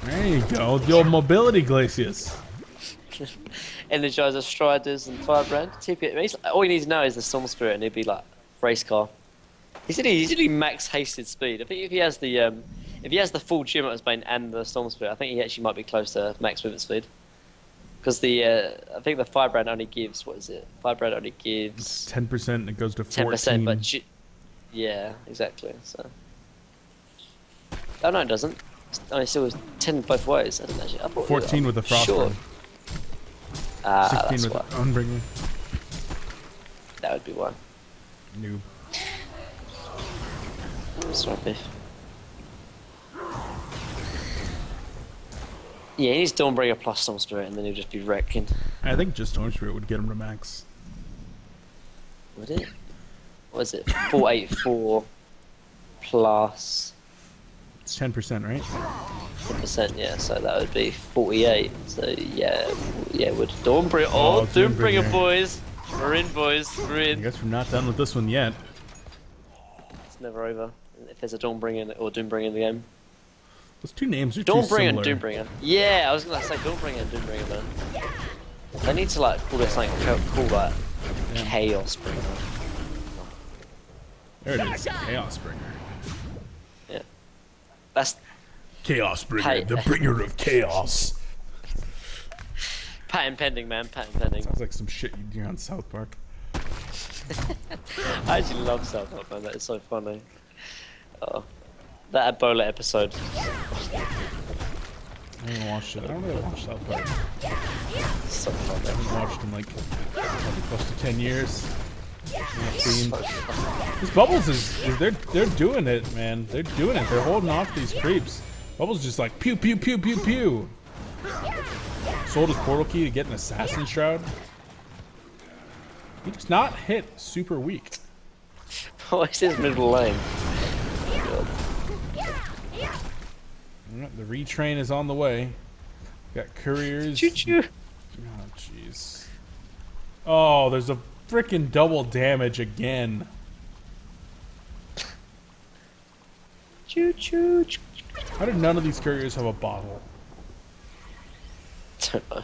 There you go, the old mobility Glacius. Energizer Striders and Firebrand. TP. All you need to know is the Storm Spirit, and he'd be like race car. He's really max hasted speed. I think if he has the full Geomancer's Bane and the Storm Spirit, I think he actually might be close to max movement speed. Because I think the Firebrand only gives, what is it? Firebrand only gives 10%. It goes to 14. 10%, but yeah, exactly. So. Oh no, it doesn't. It still was 10 both ways. I didn't actually. I thought 14 with the Frost. Sure. 16 with the Unbringer. That would be one. Noob. Sorry, Biff. Yeah, he needs Dawnbringer plus Storm Spirit, and then he'll just be wrecking. I think just Storm Spirit would get him to max. Would it? What is it? 484 plus. It's 10%, right? 10%, yeah, so that would be 48. So yeah, would Dawnbringer. Oh, Dawnbringer, boys! We're in, boys. We're I in. guess we're not done with this one yet. It's never over. If there's a Dawnbringer or Doombringer in the game. Those two names are too Dawnbringer and similar. Doombringer. Yeah, I was gonna say Dawnbringer and Doombringer, man. They need to like call it something cool like Chaos Bringer. There it is, Chaos Bringer. Yeah. That's Chaos Bringer, the bringer of chaos. patent pending, man. Patent pending. Sounds like some shit you'd do on South Park. I actually love South Park, man. That is so funny. That Ebola episode. I haven't watched it. I don't really watch South Park. So fun. I haven't watched in like probably close to 10 years. This Bubbles is they're doing it, man. They're doing it. They're holding off these creeps. Bubbles just like pew pew pew pew pew. Sold his portal key to get an assassin shroud. He does not hit super weak. What is his middle lane? Alright, the retrain is on the way. Got couriers. Choo choo. Oh jeez. Oh, there's a freaking double damage again. Choo choo. How did none of these couriers have a bottle? Don't know.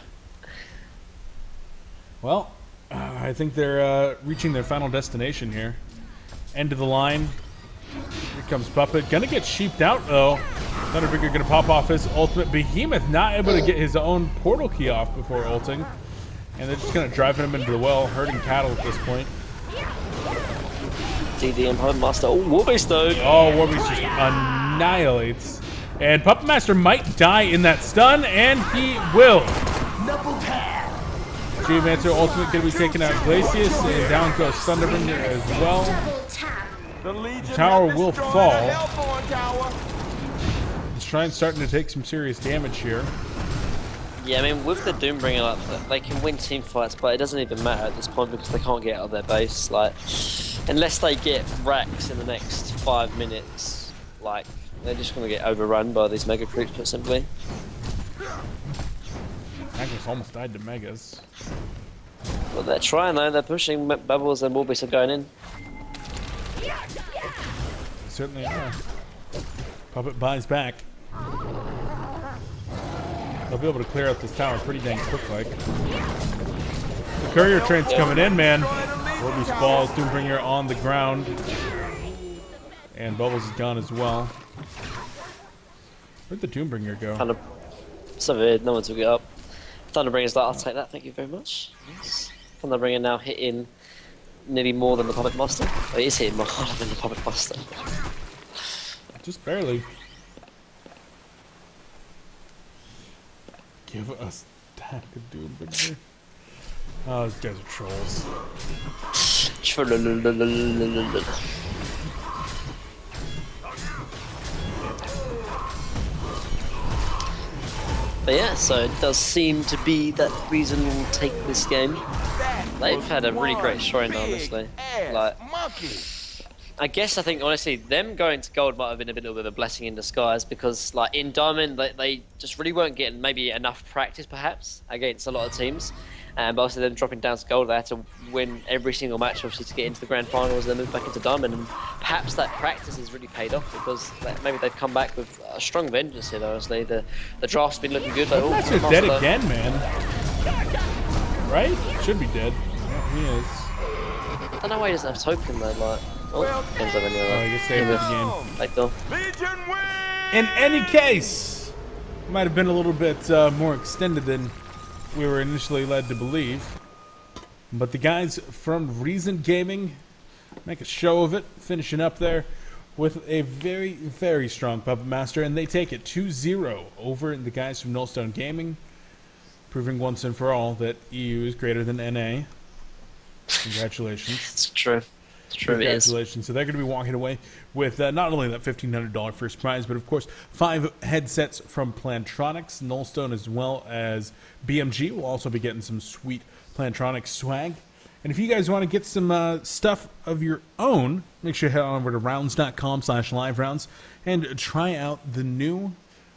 Well, I think they're reaching their final destination here. End of the line. Here comes Puppet. Gonna get sheeped out though. Thunderbringer gonna pop off his ultimate. Behemoth not able to get his own portal key off before ulting. And they're just gonna drive him into the well, herding cattle at this point. DD and Puppet Master. Oh, Warbeast though. Oh, Warbeast just annihilates. And Puppet Master might die in that stun, and he will. Geomancer ultimate gonna be taking out Glacius, and down goes Thunderbringer as well. The tower will fall. The Shrine's starting to take some serious damage here. Yeah, I mean, with the Doombringer, like, they can win team fights, but it doesn't even matter at this point because they can't get out of their base. Like, unless they get racks in the next 5 minutes, like, they're just going to get overrun by these mega creeps, put simply. Magnus almost died to megas. Well, they're trying though. They're pushing. Bubbles and Warbeast are going in. They certainly are. Puppet buys back. They'll be able to clear out this tower pretty dang quick like. The courier train's coming in, man. Warbeast falls, Doombringer on the ground. And Bubbles is gone as well. Where'd the Doombringer go? So weird, no one took it up. Thunderbringer's like, I'll take that, thank you very much. Yes. Thunderbringer now hitting nearly more than the Puppet Master. Oh, he is hitting more harder than the Puppet Master. Just barely. Give us that to Doombringer. Oh, these guys are trolls. But yeah, so it does seem to be that Reason will take this game. They've had a really great shrine, honestly. Like, I think honestly, them going to gold might have been a little bit of a blessing in disguise because, like, in Diamond, they just really weren't getting maybe enough practice, perhaps, against a lot of teams. But also them dropping down to gold, they had to win every single match, obviously, to get into the grand finals and then move back into Diamond. And perhaps that practice has really paid off because maybe they've come back with a strong vengeance here, honestly. The draft's been looking good. Like, oh, Master's dead again, man. Right? Should be dead. Yeah, he is. I don't know why he doesn't have token, though. Like, game's over anyway. Oh, he gets saved at the game. Like, though. In any case, might have been a little bit more extended than we were initially led to believe, but the guys from Reason Gaming make a show of it, finishing up there with a very, very strong Puppet Master, and they take it 2-0 over the guys from Nstone Gaming, proving once and for all that EU is greater than NA. Congratulations. It's true. It's true. Congratulations. So they're going to be walking away with not only that $1,500 first prize, but of course 5 headsets from Plantronics. Nullstone as well as BMG will also be getting some sweet Plantronics swag. And if you guys want to get some stuff of your own, make sure you head on over to rounds.com/liverounds and try out the new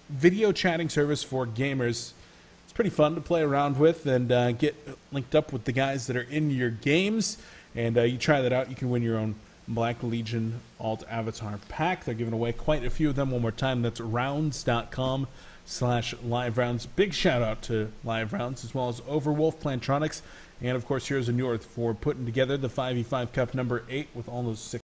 video chatting service for gamers. It's pretty fun to play around with and get linked up with the guys that are in your games. And you try that out, you can win your own Black Legion Alt Avatar pack. They're giving away quite a few of them. One more time, that's rounds.com/liverounds. Big shout out to Live Rounds, as well as Overwolf, Plantronics, and of course Heroes of North for putting together the 5v5 Cup number 8 with all those sick